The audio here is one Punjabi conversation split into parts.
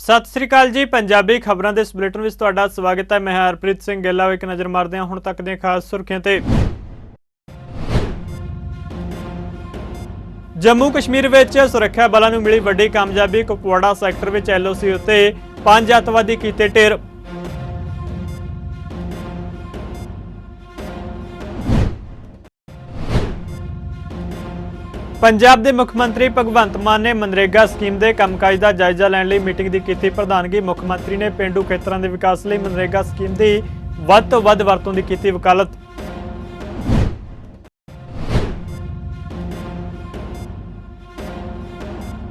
सत श्री अकाल जी। पंजाबी खबरों के इस बुलेटिन में तुहाडा स्वागत है। मैं हरप्रीत सिंह गेला। एक नज़र मारते हैं हुण तक दी खास सुर्खियां ते। जम्मू कश्मीर विच सुरक्षा बलों नूं मिली वड्डी कामयाबी। कुपवाड़ा सैक्टर विच LOC उत्ते 5 अतवादी कीते ढेर। पंजाब के मुख्यमंत्री भगवंत मान ने मनरेगा स्कीम के कामकाज का जायजा लैण लई मीटिंग की कीती प्रधानगी। मुख्यमंत्री ने पेंडू खेतरों के विकास लई मनरेगा स्कीम की वध तो वध वरतों की कीती वकालत।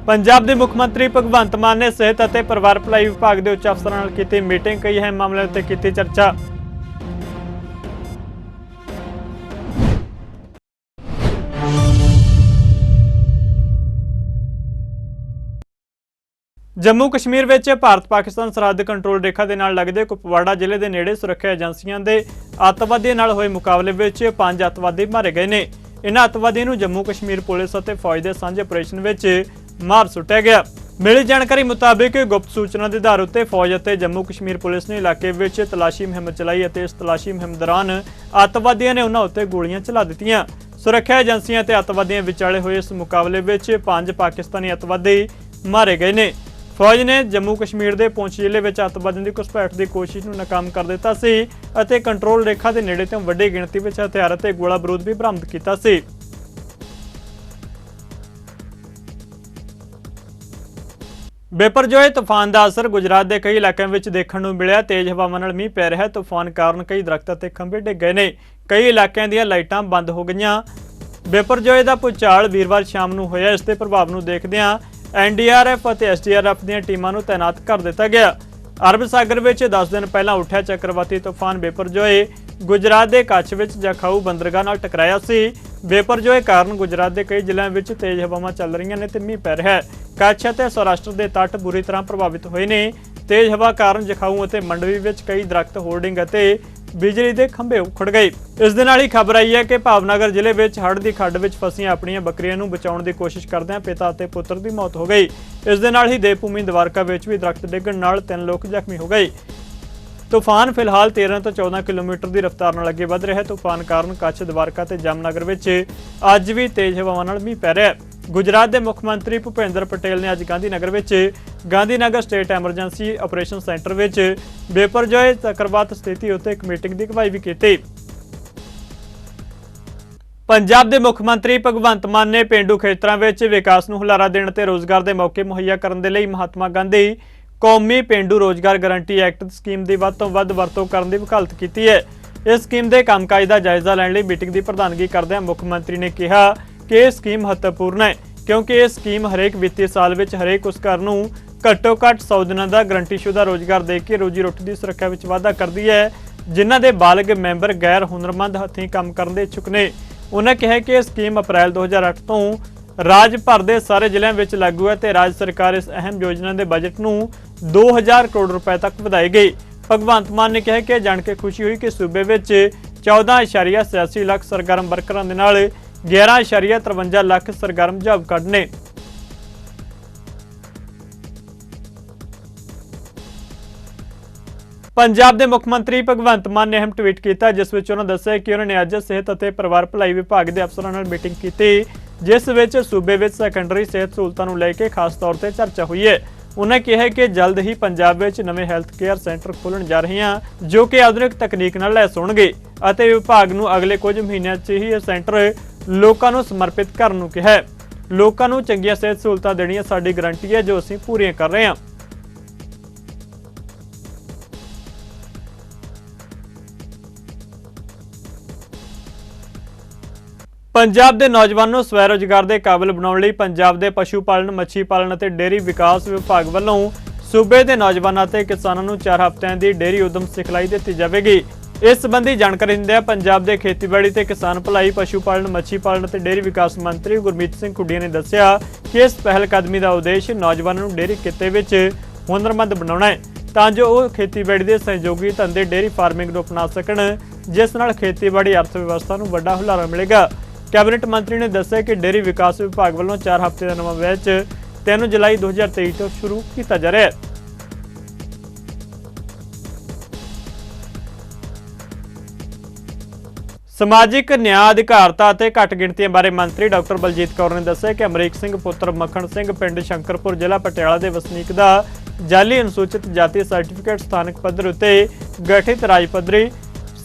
पंजाब के मुख्यमंत्री भगवंत मान ने सेहत और परिवार भलाई विभाग के उच्च अफसरां नाल कीती मीटिंग। कई अहम मामलों उत्ते कीती चर्चा। जम्मू कश्मीर विच भारत पाकिस्तान सरहद कंट्रोल रेखा के नाल लगदे कुपवाड़ा जिले के नेड़े सुरक्षा एजेंसियां के अतवादियों नाल होए मुकाबले विच 5 अतवादी मारे गए ने। इन्हां अतवादियों नूं जम्मू कश्मीर पुलिस और फौज के सांझे ऑपरेशन विच मार सुट्टिया गया। मिली जानकारी मुताबिक गुप्त सूचना के आधार उत्ते फौज और जम्मू कश्मीर पुलिस ने इलाके विच तलाशी मुहिम चलाई और इस तलाशी मुहिम दौरान अतवादियों ने उन्हां उत्ते गोलियां चला दित्तियां। सुरक्षा एजेंसियां ते अतवादियों विचाले होए इस मुकाबले विच 5 पाकिस्तानी अतवादी मारे गए ने। फौज ने जम्मू कश्मीर के पुंछ जिले में अतवादियों की घुसपैठ की कोशिश को नाकाम कर दिता सी अते कंट्रोल रेखा के नेड़े तो वड्डी गिणती में हथियार और गोला बारूद भी बरामद किया सी। बेपरजोए तूफान का असर गुजरात के कई इलाकों में देखने को मिला। तेज हवावां नाल मींह पै रहा। तूफान कारण कई दरख्त और खंभे डिग गए ने। कई इलाकों दी लाइटां बंद हो गईयां। बेपरजोए का भूचाल वीरवार शाम को होया। इसके प्रभाव को देखदियां NDRF और SDRF दी टीमां नूं तैनात कर दिता गया। अरब सागर में 10 दिन पहला उठा चक्रवाती तूफान बेपरजोए गुजरात के कच्छ में जखाऊ बंदरगाह नाल टकराया सी। बेपरजोए कारण गुजरात के कई जिलों में तेज हवावां चल रही ने ते मींह पै रहा है। कच्छ और सौराष्ट्र के तट बुरी तरह प्रभावित हुए ने। तेज हवा कारण जखाऊ और मंडवी में कई दरख्त होर्डिंग और बिजली के खंभे उखड़ गए। इस दे नाल ही खबर आई है कि भावनगर जिले में हड़ की खड्ड में फसियां अपनी बकरियां नूं बचाउण की कोशिश करदे पिता और पुत्र की मौत हो गई। इस दे नाल ही देवभूमि द्वारका में भी दरख्त डिगण नाल 3 लोग जख्मी हो गए। तूफान फिलहाल 13 तो 14 किलोमीटर की रफ्तार नाल अगे वध रहा है। तूफान कारण कच्छ द्वारका ते जामनगर में अज भी तेज हवावां नाल मींह पै रहा है। गुजरात के मुख्यमंत्री भूपेंद्र पटेल ने अज गांधीनगर में Gandhinagar state emergency operation centre में बेपरजोए चक्रवात स्थिति उत्ते एक मीटिंग की अगवाई भी की। पंजाब के मुख्यमंत्री भगवंत मान ने पेंडू खेतरों में विकास को हुलारा देने ते रोजगार के मौके मुहैया करने के लिए महात्मा गांधी कौमी पेंडू रोजगार गारंटी एक्ट स्कीम की वध तो वध वरतों करने की वकालत की है। इस स्कीम के कामकाज का जायजा लैण लई मीटिंग की प्रधानगी करदे मुख्यमंत्री ने कहा कि यह स्कीम महत्वपूर्ण है क्योंकि यह स्कीम हरेक वित्तीय साल में हरेक उस घर नूं घट्टो घट्ट 100 दिनों का गारंटीशुदा रोजगार दे के रोजी रोटी की सुरक्षा में वाधा करती है। जिन्हां दे बालग मैंबर गैर हुनरमंद हथीं काम करने दे इच्छुक ने। उन्होंने कहा कि यह स्कीम अप्रैल 2008 तो राज भर के सारे जिलों में लागू है तो राज्य सरकार इस अहम योजना के बजट नूं 2000 करोड़ रुपए तक वधाएगी। भगवंत मान ने कहा कि जान के खुशी हुई कि सूबे में 14.86 लाख सरगर्म वर्करां दे नाल 11.53 लाख सरगर्म जॉब कार्ड ने। पंजाब के मुख्यमंत्री भगवंत मान ने अहम ट्वीट किया जिस विच उन्होंने दस्सिया कि उन्होंने अज सेहत और परिवार भलाई विभाग के अफसरों नाल मीटिंग की जिस विच सूबे में सैकेंडरी सेहत सहूलतां नूं लैके खास तौर पर चर्चा हुई है। उन्होंने कहा कि जल्द ही पंजाब में नवे हैल्थ केयर सेंटर खोलण जा रहे हैं जो कि आधुनिक तकनीक नाल लैस होणगे अते विभाग नूं अगले कुछ महीनों च ही यह सेंटर लोकां नूं समर्पित करन नूं कहा। लोकां नूं चंगीआं सेहत सहूलतां देणीआं साडी गारंटी है जो असीं पूरीआं कर रहे हैं। पंजाब के नौजवानों स्वै रोजगार के काबिल बनाने लई पंजाब के पशु पालन मच्छी पालन और डेयरी विकास विभाग वालों सूबे के नौजवानों और किसानों को 4 हफ्तिਆਂ की डेयरी उद्यम सिखलाई दी जाएगी। इस संबंधी जानकारी दिंदे पंजाब के खेतीबाड़ी ते किसान भलाई पशु पालन मच्छी पालन और डेयरी विकास मंत्री गुरमीत सिंह खुडिया ने दस्सिया कि इस पहलकदमी का उद्देश्य नौजवानों को डेयरी किते विच हुनरमंद बनाउणा है तां जो वो खेतीबाड़ी के सहयोगी धंधे डेयरी फार्मिंग को अपना सकण जिस नाल खेतीबाड़ी अर्थव्यवस्था को वड्डा हुलारा मिलेगा। कैबिनेट मंत्री ने दस्सिया कि डेयरी विकास विभाग वालों 4 हफ्ते का नवा बैच 3 जुलाई 2023 तो शुरू किया जा रहा है। ਸਮਾਜਿਕ ਨਿਆਂ ਅਧਿਕਾਰਤਾ ਅਤੇ ਘੱਟ ਗਿਣਤੀਆਂ ਬਾਰੇ ਮੰਤਰੀ ਡਾਕਟਰ ਬਲਜੀਤ ਕੌਰ ਨੇ ਦੱਸਿਆ ਕਿ ਅਮਰੀਕ ਸਿੰਘ ਪੁੱਤਰ ਮੱਖਣ ਸਿੰਘ ਪਿੰਡ ਸ਼ੰਕਰਪੁਰ ਜ਼ਿਲ੍ਹਾ ਪਟਿਆਲਾ ਦੇ ਵਸਨੀਕ ਦਾ ਜਾਲੀ ਅਨੁਸੂਚਿਤ ਜਾਤੀ ਸਰਟੀਫਿਕੇਟ ਸਥਾਨਕ ਪੱਧਰ ਉੱਤੇ ਗਠਿਤ ਰਾਜ ਪੱਧਰੀ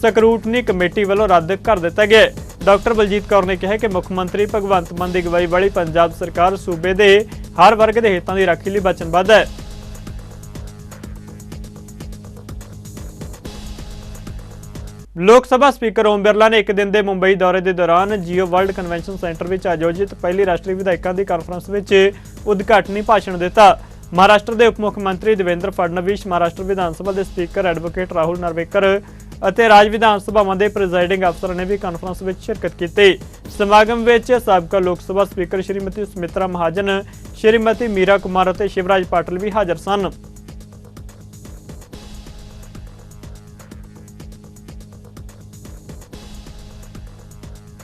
ਸਕਰੂਟਨੀ ਕਮੇਟੀ ਵੱਲੋਂ ਰੱਦ ਕਰ ਦਿੱਤਾ ਗਿਆ। ਡਾਕਟਰ ਬਲਜੀਤ ਕੌਰ ਨੇ ਕਿਹਾ ਕਿ ਮੁੱਖ ਮੰਤਰੀ ਭਗਵੰਤ ਮਾਨ ਦੀ ਅਗਵਾਈ ਵਾਲੀ ਪੰਜਾਬ ਸਰਕਾਰ ਸੂਬੇ ਦੇ ਹਰ ਵਰਗ ਦੇ ਹਿੱਤਾਂ ਦੀ ਰਾਖੀ ਲਈ ਵਚਨਬੱਧ ਹੈ। ਲੋਕ ਸਭਾ ਸਪੀਕਰ ਓਮ ਬਿਰਲਾ ਨੇ ਇੱਕ ਦਿਨ ਦੇ ਮੁੰਬਈ ਦੌਰੇ ਦੇ ਦੌਰਾਨ ਜੀਓ ਵਰਲਡ ਕਨਵੈਨਸ਼ਨ ਸੈਂਟਰ ਵਿੱਚ ਆਯੋਜਿਤ ਪਹਿਲੀ ਰਾਸ਼ਟਰੀ ਵਿਧਾਇਕਾਂ ਦੀ ਕਾਨਫਰੰਸ ਵਿੱਚ ਉਦਘਾਟਨੀ ਭਾਸ਼ਣ ਦਿੱਤਾ। ਮਹਾਰਾਸ਼ਟਰ ਦੇ ਉਪ ਮੁੱਖ ਮੰਤਰੀ ਦੇਵੇਂਦਰ ਫਡਨਵੀਸ, ਮਹਾਰਾਸ਼ਟਰ ਵਿਧਾਨ ਸਭਾ ਦੇ ਸਪੀਕਰ ਐਡਵੋਕੇਟ ਰਾਹੁਲ ਨਰਵੇਕਰ ਅਤੇ ਰਾਜ ਵਿਧਾਨ ਸਭਾਵਾਂ ਦੇ ਪ੍ਰੈਜ਼ਾਈਡਿੰਗ ਅਫਸਰਾਂ ਨੇ ਵੀ ਕਾਨਫਰੰਸ ਵਿੱਚ ਸ਼ਿਰਕਤ ਕੀਤੀ। ਸਮਾਗਮ ਵਿੱਚ ਸਾਬਕਾ ਲੋਕ ਸਭਾ ਸਪੀਕਰ ਸ਼੍ਰੀਮਤੀ ਸੁਮਿਤਰਾ ਮਹਾਜਨ, ਸ਼੍ਰੀਮਤੀ ਮੀਰਾ ਕੁਮਾਰ ਅਤੇ ਸ਼ਿਵਰਾਜ ਪਾਟਿਲ ਵੀ ਹਾਜ਼ਰ ਸਨ।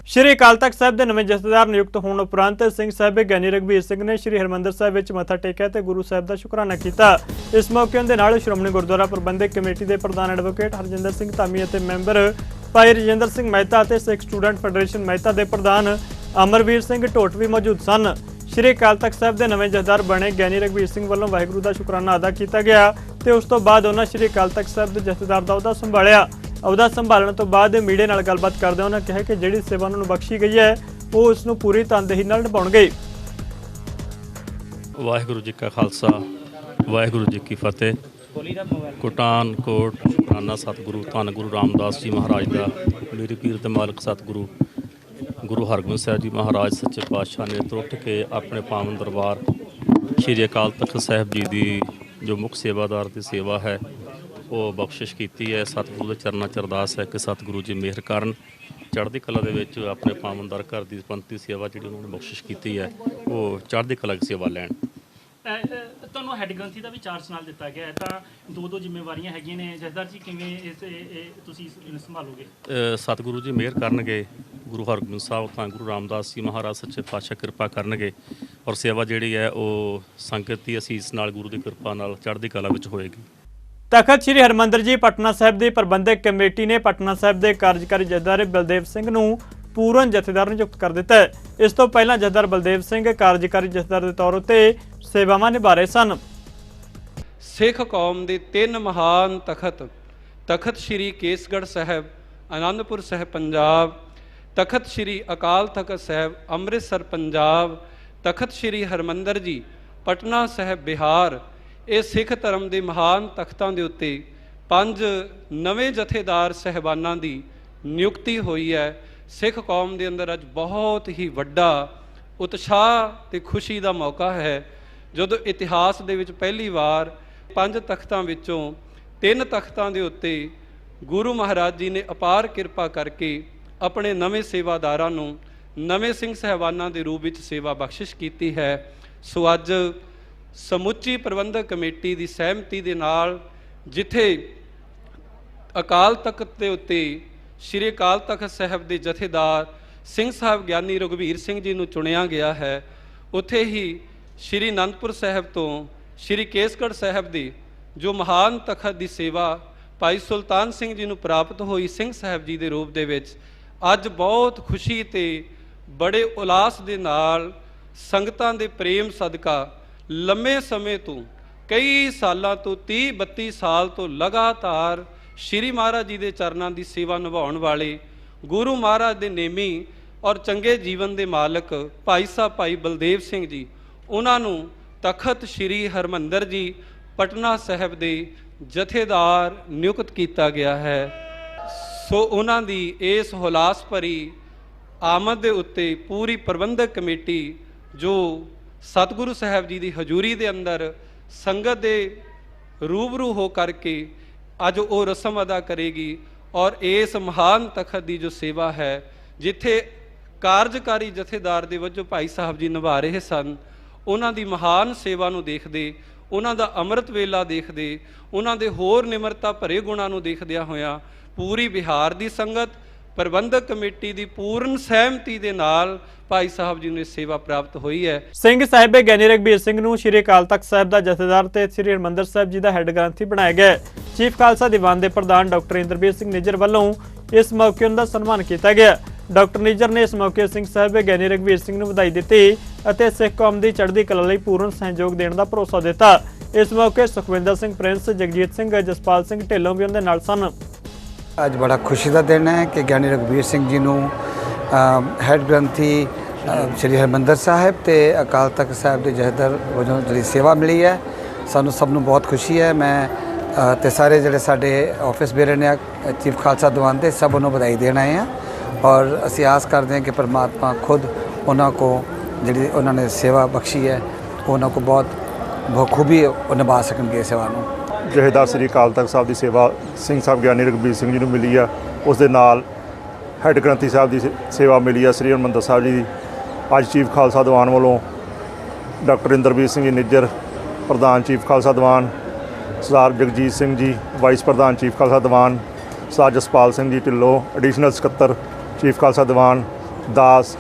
ਸ਼੍ਰੀ ਅਕਾਲ ਤਖਤ ਸਾਹਿਬ ਦੇ ਨਵੇਂ ਜਥੇਦਾਰ ਨਿਯੁਕਤ ਹੋਣ ਉਪਰੰਤ ਸਿੰਘ ਸਾਹਿਬ ਗਿਆਨੀ ਰਘਬੀਰ ਸਿੰਘ ਨੇ ਸ਼੍ਰੀ ਹਰਿਮੰਦਰ ਸਾਹਿਬ ਵਿੱਚ ਮੱਥਾ ਟੇਕਿਆ ਤੇ ਗੁਰੂ ਸਾਹਿਬ ਦਾ ਸ਼ੁਕਰਾਨਾ ਕੀਤਾ। ਇਸ ਮੌਕੇ ਦੇ ਨਾਲ ਸ਼੍ਰੋਮਣੀ ਗੁਰਦੁਆਰਾ ਪ੍ਰਬੰਧਕ ਕਮੇਟੀ ਦੇ ਪ੍ਰਧਾਨ ਐਡਵੋਕੇਟ ਹਰਜਿੰਦਰ ਸਿੰਘ ਧਾਮੀ ਅਤੇ ਮੈਂਬਰ ਭਾਈ ਰਜਿੰਦਰ ਸਿੰਘ ਮਹਿਤਾ ਅਤੇ ਸਿੱਖ ਸਟੂਡੈਂਟ ਫੈਡਰੇਸ਼ਨ ਮਹਿਤਾ ਦੇ ਪ੍ਰਧਾਨ ਅਮਰਵੀਰ ਸਿੰਘ ਢੋਟ ਵੀ ਮੌਜੂਦ ਸਨ। ਸ਼੍ਰੀ ਅਕਾਲ ਤਖਤ ਸਾਹਿਬ ਦੇ ਨਵੇਂ ਜਥੇਦਾਰ ਬਣੇ ਗਿਆਨੀ ਰਘਬੀਰ ਸਿੰਘ ਵੱਲੋਂ ਵਾਹਿਗੁਰੂ ਦਾ ਸ਼ੁਕਰਾਨਾ ਅਦਾ ਕੀਤਾ ਗਿਆ ਤੇ ਉਸ ਤੋਂ ਬਾਅਦ ਉਹਨਾਂ ਸ਼੍ਰੀ ਅਕਾਲ ਤਖਤ ਸਾਹਿਬ ਦੇ ਜਥੇਦਾਰ ਦਾ ਅਹੁਦਾ ਸੰਭਾਲਿਆ। ਅਹੁਦਾ ਸੰਭਾਲਣ ਤੋਂ ਬਾਅਦ ਮੀਡੀਆ ਨਾਲ ਗੱਲਬਾਤ ਕਰਦੇ ਉਹਨਾਂ ਕਿਹਾ ਕਿ ਜਿਹੜੀ ਸੇਵਾ ਉਹਨਾਂ ਨੂੰ ਬਖਸ਼ੀ ਗਈ ਹੈ ਉਹ ਉਸ ਨੂੰ ਪੂਰੀ ਤਨਦੇਹੀ ਨਾਲ ਨਿਭਾਉਣਗੇ। ਵਾਹਿਗੁਰੂ ਜੀ ਕਾ ਖਾਲਸਾ, ਵਾਹਿਗੁਰੂ ਜੀ ਕੀ ਫਤਿਹ। ਕੋਟਾਨਕੋਟ ਸ਼ੁਕਰਾਨਾ ਸਤਿਗੁਰੂ ਧੰਨ ਗੁਰੂ ਰਾਮਦਾਸ ਜੀ ਮਹਾਰਾਜ ਦਾ, ਮੇਰੇ ਪੀਰ ਤੇ ਮਾਲਕ ਸਤਿਗੁਰੂ ਗੁਰੂ ਹਰਗੋਬਿੰਦ ਸਾਹਿਬ ਜੀ ਮਹਾਰਾਜ ਸੱਚੇ ਪਾਤਸ਼ਾਹ ਨੇ ਟੁੱਟ ਕੇ ਆਪਣੇ ਪਾਵਨ ਦਰਬਾਰ ਸ਼੍ਰੀ ਅਕਾਲ ਤਖਤ ਸਾਹਿਬ ਜੀ ਦੀ ਜੋ ਮੁੱਖ ਸੇਵਾਦਾਰ ਦੀ ਸੇਵਾ ਹੈ ਉਹ ਬਖਸ਼ਿਸ਼ ਕੀਤੀ ਹੈ। ਸਤਿਗੁਰੂ ਦੇ ਚਰਨਾਂ 'ਚ ਅਰਦਾਸ ਹੈ ਕਿ ਸਤਿਗੁਰੂ ਜੀ ਮਿਹਰ ਕਰਨ, ਚੜ੍ਹਦੀ ਕਲਾ ਦੇ ਵਿੱਚ ਆਪਣੇ ਪਾਵਨਦਾਰ ਘਰ ਦੀ ਪੰਥੀ ਸੇਵਾ ਜਿਹੜੀ ਉਹਨਾਂ ਨੇ ਬਖਸ਼ਿਸ਼ ਕੀਤੀ ਹੈ ਉਹ ਚੜ੍ਹਦੀ ਕਲਾ ਦੀ ਸੇਵਾ ਲੈਣ। ਤੁਹਾਨੂੰ ਹੈੱਡ ਗ੍ਰੰਥੀ ਦਾ ਵੀ ਚਾਰਜ ਨਾਲ ਦਿੱਤਾ ਗਿਆ ਹੈ, ਤਾਂ ਦੋ ਜ਼ਿੰਮੇਵਾਰੀਆਂ ਹੈਗੀਆਂ ਨੇ। ਜਥੇਦਾਰ ਜੀ ਕਿਵੇਂ ਤੁਸੀਂ ਸੰਭਾਲੋਗੇ? ਸਤਿਗੁਰੂ ਜੀ ਮਿਹਰ ਕਰਨਗੇ, ਗੁਰੂ ਹਰਗੋਬਿੰਦ ਸਾਹਿਬ ਤਾਂ ਗੁਰੂ ਰਾਮਦਾਸ ਜੀ ਮਹਾਰਾਜ ਸੱਚੇ ਪਾਤਸ਼ਾਹ ਕਿਰਪਾ ਕਰਨਗੇ ਔਰ ਸੇਵਾ ਜਿਹੜੀ ਹੈ ਉਹ ਸੰਗਤ ਦੀ ਅਸੀਸ ਨਾਲ ਗੁਰੂ ਦੀ ਕਿਰਪਾ ਨਾਲ ਚੜ੍ਹਦੀ ਕਲਾ ਵਿੱਚ ਹੋਏਗੀ। ਤਖਤ ਸ੍ਰੀ ਹਰਿਮੰਦਰ ਜੀ ਪਟਨਾ ਸਾਹਿਬ ਦੀ ਪ੍ਰਬੰਧਕ ਕਮੇਟੀ ਨੇ ਪਟਨਾ ਸਾਹਿਬ ਦੇ ਕਾਰਜਕਾਰੀ ਜਥੇਦਾਰ ਬਲਦੇਵ ਸਿੰਘ ਨੂੰ ਪੂਰਨ ਜਥੇਦਾਰ ਨਿਯੁਕਤ ਕਰ ਦਿੱਤਾ ਹੈ। ਇਸ ਤੋਂ ਪਹਿਲਾਂ ਜਥੇਦਾਰ ਬਲਦੇਵ ਸਿੰਘ ਕਾਰਜਕਾਰੀ ਜਥੇਦਾਰ ਦੇ ਤੌਰ ਉੱਤੇ ਸੇਵਾਵਾਂ ਨਿਭਾ ਰਹੇ ਸਨ। ਸਿੱਖ ਕੌਮ ਦੇ ਤਿੰਨ ਮਹਾਨ ਤਖਤ ਸ੍ਰੀ ਕੇਸਗੜ੍ਹ ਸਾਹਿਬ ਆਨੰਦਪੁਰ ਸਾਹਿਬ ਪੰਜਾਬ, ਤਖਤ ਸ੍ਰੀ ਅਕਾਲ ਤਖਤ ਸਾਹਿਬ ਅੰਮ੍ਰਿਤਸਰ ਪੰਜਾਬ, ਤਖਤ ਸ੍ਰੀ ਹਰਿਮੰਦਰ ਜੀ ਪਟਨਾ ਸਾਹਿਬ ਬਿਹਾਰ, ਇਹ ਸਿੱਖ ਧਰਮ ਦੇ ਮਹਾਨ ਤਖਤਾਂ ਦੇ ਉੱਤੇ 5 ਨਵੇਂ ਜਥੇਦਾਰ ਸਹਿਬਾਨਾਂ ਦੀ ਨਿਯੁਕਤੀ ਹੋਈ ਹੈ। ਸਿੱਖ ਕੌਮ ਦੇ ਅੰਦਰ ਅੱਜ ਬਹੁਤ ਹੀ ਵੱਡਾ ਉਤਸ਼ਾਹ ਤੇ ਖੁਸ਼ੀ ਦਾ ਮੌਕਾ ਹੈ ਜਦੋਂ ਇਤਿਹਾਸ ਦੇ ਵਿੱਚ ਪਹਿਲੀ ਵਾਰ 5 ਤਖਤਾਂ ਵਿੱਚੋਂ 3 ਤਖਤਾਂ ਦੇ ਉੱਤੇ ਗੁਰੂ ਮਹਾਰਾਜ ਜੀ ਨੇ ਅਪਾਰ ਕਿਰਪਾ ਕਰਕੇ ਆਪਣੇ ਨਵੇਂ ਸੇਵਾਦਾਰਾਂ ਨੂੰ ਨਵੇਂ ਸਿੰਘ ਸਹਿਬਾਨਾਂ ਦੇ ਰੂਪ ਵਿੱਚ ਸੇਵਾ ਬਖਸ਼ਿਸ਼ ਕੀਤੀ ਹੈ। ਸੋ ਅੱਜ ਸਮੁੱਚੀ ਪ੍ਰਬੰਧਕ ਕਮੇਟੀ ਦੀ ਸਹਿਮਤੀ ਦੇ ਨਾਲ ਜਿੱਥੇ ਅਕਾਲ ਤਖਤ ਦੇ ਉੱਤੇ ਸ਼੍ਰੀ ਅਕਾਲ ਤਖਤ ਸਾਹਿਬ ਦੇ ਜਥੇਦਾਰ ਸਿੰਘ ਸਾਹਿਬ ਗਿਆਨੀ ਰਘਬੀਰ ਸਿੰਘ ਜੀ ਨੂੰ ਚੁਣਿਆ ਗਿਆ ਹੈ, ਉੱਥੇ ਹੀ ਸ਼੍ਰੀ ਅਨੰਦਪੁਰ ਸਾਹਿਬ ਤੋਂ ਸ਼੍ਰੀ ਕੇਸਗੜ੍ਹ ਸਾਹਿਬ ਦੇ ਜੋ ਮਹਾਨ ਤਖਤ ਦੀ ਸੇਵਾ ਭਾਈ ਸੁਲਤਾਨ ਸਿੰਘ ਜੀ ਨੂੰ ਪ੍ਰਾਪਤ ਹੋਈ ਸਿੰਘ ਸਾਹਿਬ ਜੀ ਦੇ ਰੂਪ ਦੇ ਵਿੱਚ ਅੱਜ ਬਹੁਤ ਖੁਸ਼ੀ ਤੇ ਬੜੇ ਉਲਾਸ ਦੇ ਨਾਲ ਸੰਗਤਾਂ ਦੇ ਪ੍ਰੇਮ ਸਦਕਾ ਲੰਮੇ ਸਮੇਂ ਤੋਂ ਕਈ ਸਾਲਾਂ ਤੋਂ 30-32 ਸਾਲ ਤੋਂ ਲਗਾਤਾਰ ਸ਼੍ਰੀ ਮਹਾਰਾਜ ਜੀ ਦੇ ਚਰਨਾਂ ਦੀ ਸੇਵਾ ਨਿਭਾਉਣ ਵਾਲੇ ਗੁਰੂ ਮਹਾਰਾਜ ਦੇ ਨੇਮੀ ਔਰ ਚੰਗੇ ਜੀਵਨ ਦੇ ਮਾਲਕ ਭਾਈ ਸਾਹਿਬ ਭਾਈ ਬਲਦੇਵ ਸਿੰਘ ਜੀ, ਉਹਨਾਂ ਨੂੰ ਤਖਤ ਸ਼੍ਰੀ ਹਰਿਮੰਦਰ ਜੀ ਪਟਨਾ ਸਾਹਿਬ ਦੇ ਜਥੇਦਾਰ ਨਿਯੁਕਤ ਕੀਤਾ ਗਿਆ ਹੈ। ਸੋ ਉਹਨਾਂ ਦੀ ਇਸ ਹੁਲਾਸ ਭਰੀ ਆਮਦ ਦੇ ਉੱਤੇ ਪੂਰੀ ਪ੍ਰਬੰਧਕ ਕਮੇਟੀ ਜੋ ਸਤਿਗੁਰੂ ਸਾਹਿਬ ਜੀ ਦੀ ਹਜ਼ੂਰੀ ਦੇ ਅੰਦਰ ਸੰਗਤ ਦੇ ਰੂਬਰੂ ਹੋ ਕਰਕੇ ਅੱਜ ਉਹ ਰਸਮ ਅਦਾ ਕਰੇਗੀ ਔਰ ਇਸ ਮਹਾਨ ਤਖਤ ਦੀ ਜੋ ਸੇਵਾ ਹੈ ਜਿੱਥੇ ਕਾਰਜਕਾਰੀ ਜਥੇਦਾਰ ਦੇ ਵਜੋਂ ਭਾਈ ਸਾਹਿਬ ਜੀ ਨਿਭਾ ਰਹੇ ਸਨ, ਉਹਨਾਂ ਦੀ ਮਹਾਨ ਸੇਵਾ ਨੂੰ ਦੇਖਦੇ, ਉਹਨਾਂ ਦਾ ਅੰਮ੍ਰਿਤ ਵੇਲਾ ਦੇਖਦੇ, ਉਹਨਾਂ ਦੇ ਹੋਰ ਨਿਮਰਤਾ ਭਰੇ ਗੁਣਾਂ ਨੂੰ ਦੇਖਦਿਆਂ ਹੋਇਆਂ ਪੂਰੀ ਬਿਹਾਰ ਦੀ ਸੰਗਤ ਪ੍ਰਬੰਧਕ ਕਮੇਟੀ ਦੀ ਪੂਰਨ ਸਹਿਮਤੀ ਦੇ ਨਾਲ ਭਾਈ ਸਾਹਿਬ ਜੀ ਨੂੰ ਸੇਵਾ ਪ੍ਰਾਪਤ ਹੋਈ ਹੈ। ਸਿੰਘ ਸਾਹਿਬ ਗਿਆਨੀ ਰਘਬੀਰ ਸਿੰਘ ਨੂੰ ਸ਼੍ਰੀ ਅਕਾਲ ਤਖਤ ਸਾਹਿਬ ਦਾ ਜਥੇਦਾਰ ਤੇ ਸ਼੍ਰੀ ਹਰਿਮੰਦਰ ਸਾਹਿਬ ਜੀ ਦਾ ਹੈੱਡ ਗ੍ਰੰਥੀ ਬਣਾਇਆ ਗਿਆ। ਚੀਫ ਖਾਲਸਾ ਦੀਵਾਨ ਦੇ ਪ੍ਰਧਾਨ ਡਾਕਟਰ ਇੰਦਰਬੀਰ ਸਿੰਘ ਨਿੱਜਰ ਵੱਲੋਂ ਇਸ ਮੌਕੇ ਉਹਨਾਂ ਦਾ ਸਨਮਾਨ ਕੀਤਾ ਗਿਆ। ਡਾਕਟਰ ਨਿੱਜਰ ਨੇ ਇਸ ਮੌਕੇ ਸਿੰਘ ਸਾਹਿਬ ਗਿਆਨੀ ਰਘਵੀਰ ਸਿੰਘ ਨੂੰ ਵਧਾਈ ਦਿੱਤੀ ਅਤੇ ਸਿੱਖ ਕੌਮ ਦੀ ਚੜ੍ਹਦੀ ਕਲਾ ਲਈ ਪੂਰਨ ਸਹਿਯੋਗ ਦੇਣ ਦਾ ਭਰੋਸਾ ਦਿੱਤਾ। ਇਸ ਮੌਕੇ ਸੁਖਵਿੰਦਰ ਸਿੰਘ ਪ੍ਰਿੰਸ, ਜਗਜੀਤ ਸਿੰਘ, ਜਸਪਾਲ ਸਿੰਘ ਢਿੱਲੋਂ ਵੀ ਉਹਨਾਂ ਦੇ ਨਾਲ ਸਨ। ਅੱਜ ਬੜਾ ਖੁਸ਼ੀ ਦਾ ਦਿਨ ਹੈ ਕਿ ਗਿਆਨੀ ਰਘਵੀਰ ਸਿੰਘ ਜੀ ਨੂੰ ਹੈੱਡ ਗ੍ਰੰਥੀ ਸ਼੍ਰੀ ਹਰਿਮੰਦਰ ਸਾਹਿਬ ਤੇ ਅਕਾਲ ਤਖਤ ਸਾਹਿਬ ਦੇ ਜਥੇਦਾਰ ਵਜੋਂ ਜਿਹੜੀ ਸੇਵਾ ਮਿਲੀ ਹੈ, ਸਾਨੂੰ ਸਭ ਨੂੰ ਬਹੁਤ ਖੁਸ਼ੀ ਹੈ। ਮੈਂ ਤੇ ਸਾਰੇ ਜਿਹੜੇ ਸਾਡੇ ਆਫਿਸ ਬੇਰੇ ਨੇ ਚੀਫ ਖਾਲਸਾ ਦੀਵਾਨ ਦੇ ਸਭ ਨੂੰ ਵਧਾਈ ਦੇਣ ਆਏ ਹਾਂ ਔਰ ਅਸੀਂ ਆਸ ਕਰਦੇ ਹਾਂ ਕਿ ਪਰਮਾਤਮਾ ਖੁਦ ਉਹਨਾਂ ਕੋ ਜਿਹੜੀ ਉਹਨਾਂ ਨੇ ਸੇਵਾ ਬਖਸ਼ੀ ਹੈ ਉਹਨਾਂ ਕੋ ਬਹੁਤ ਬਖੂਬੀ ਨਿਭਾ ਸਕਣਗੇ ਸੇਵਾ ਨੂੰ। ਜਥੇਦਾਰ ਸ੍ਰੀ ਅਕਾਲ ਤਖਤ ਸਾਹਿਬ ਦੀ ਸੇਵਾ ਸਿੰਘ ਸਾਹਿਬ ਗਿਆਨੀ ਰਘਬੀਰ ਸਿੰਘ ਜੀ ਨੂੰ ਮਿਲੀ ਆ, ਉਸ ਦੇ ਨਾਲ ਹੈੱਡ ਗ੍ਰੰਥੀ ਸਾਹਿਬ ਦੀ ਸੇਵਾ ਮਿਲੀ ਆ ਸ੍ਰੀ ਹਰਿਮੰਦਰ ਸਾਹਿਬ ਜੀ ਦੀ। ਅੱਜ ਚੀਫ ਖਾਲਸਾ ਦੀਵਾਨ ਵੱਲੋਂ ਡਾਕਟਰ ਇੰਦਰਬੀਰ ਸਿੰਘ ਜੀ ਨਿੱਜਰ ਪ੍ਰਧਾਨ ਚੀਫ ਖਾਲਸਾ ਦੀਵਾਨ, ਸਰਦਾਰ ਜਗਜੀਤ ਸਿੰਘ ਜੀ ਵਾਈਸ ਪ੍ਰਧਾਨ ਚੀਫ ਖਾਲਸਾ ਦੀਵਾਨ, ਸਰਦਾਰ ਜਸਪਾਲ ਸਿੰਘ ਜੀ ਢਿੱਲੋਂ ਐਡੀਸ਼ਨਲ ਸਕੱਤਰ ਚੀਫ ਖਾਲਸਾ ਦੀਵਾਨ ਦਾਸ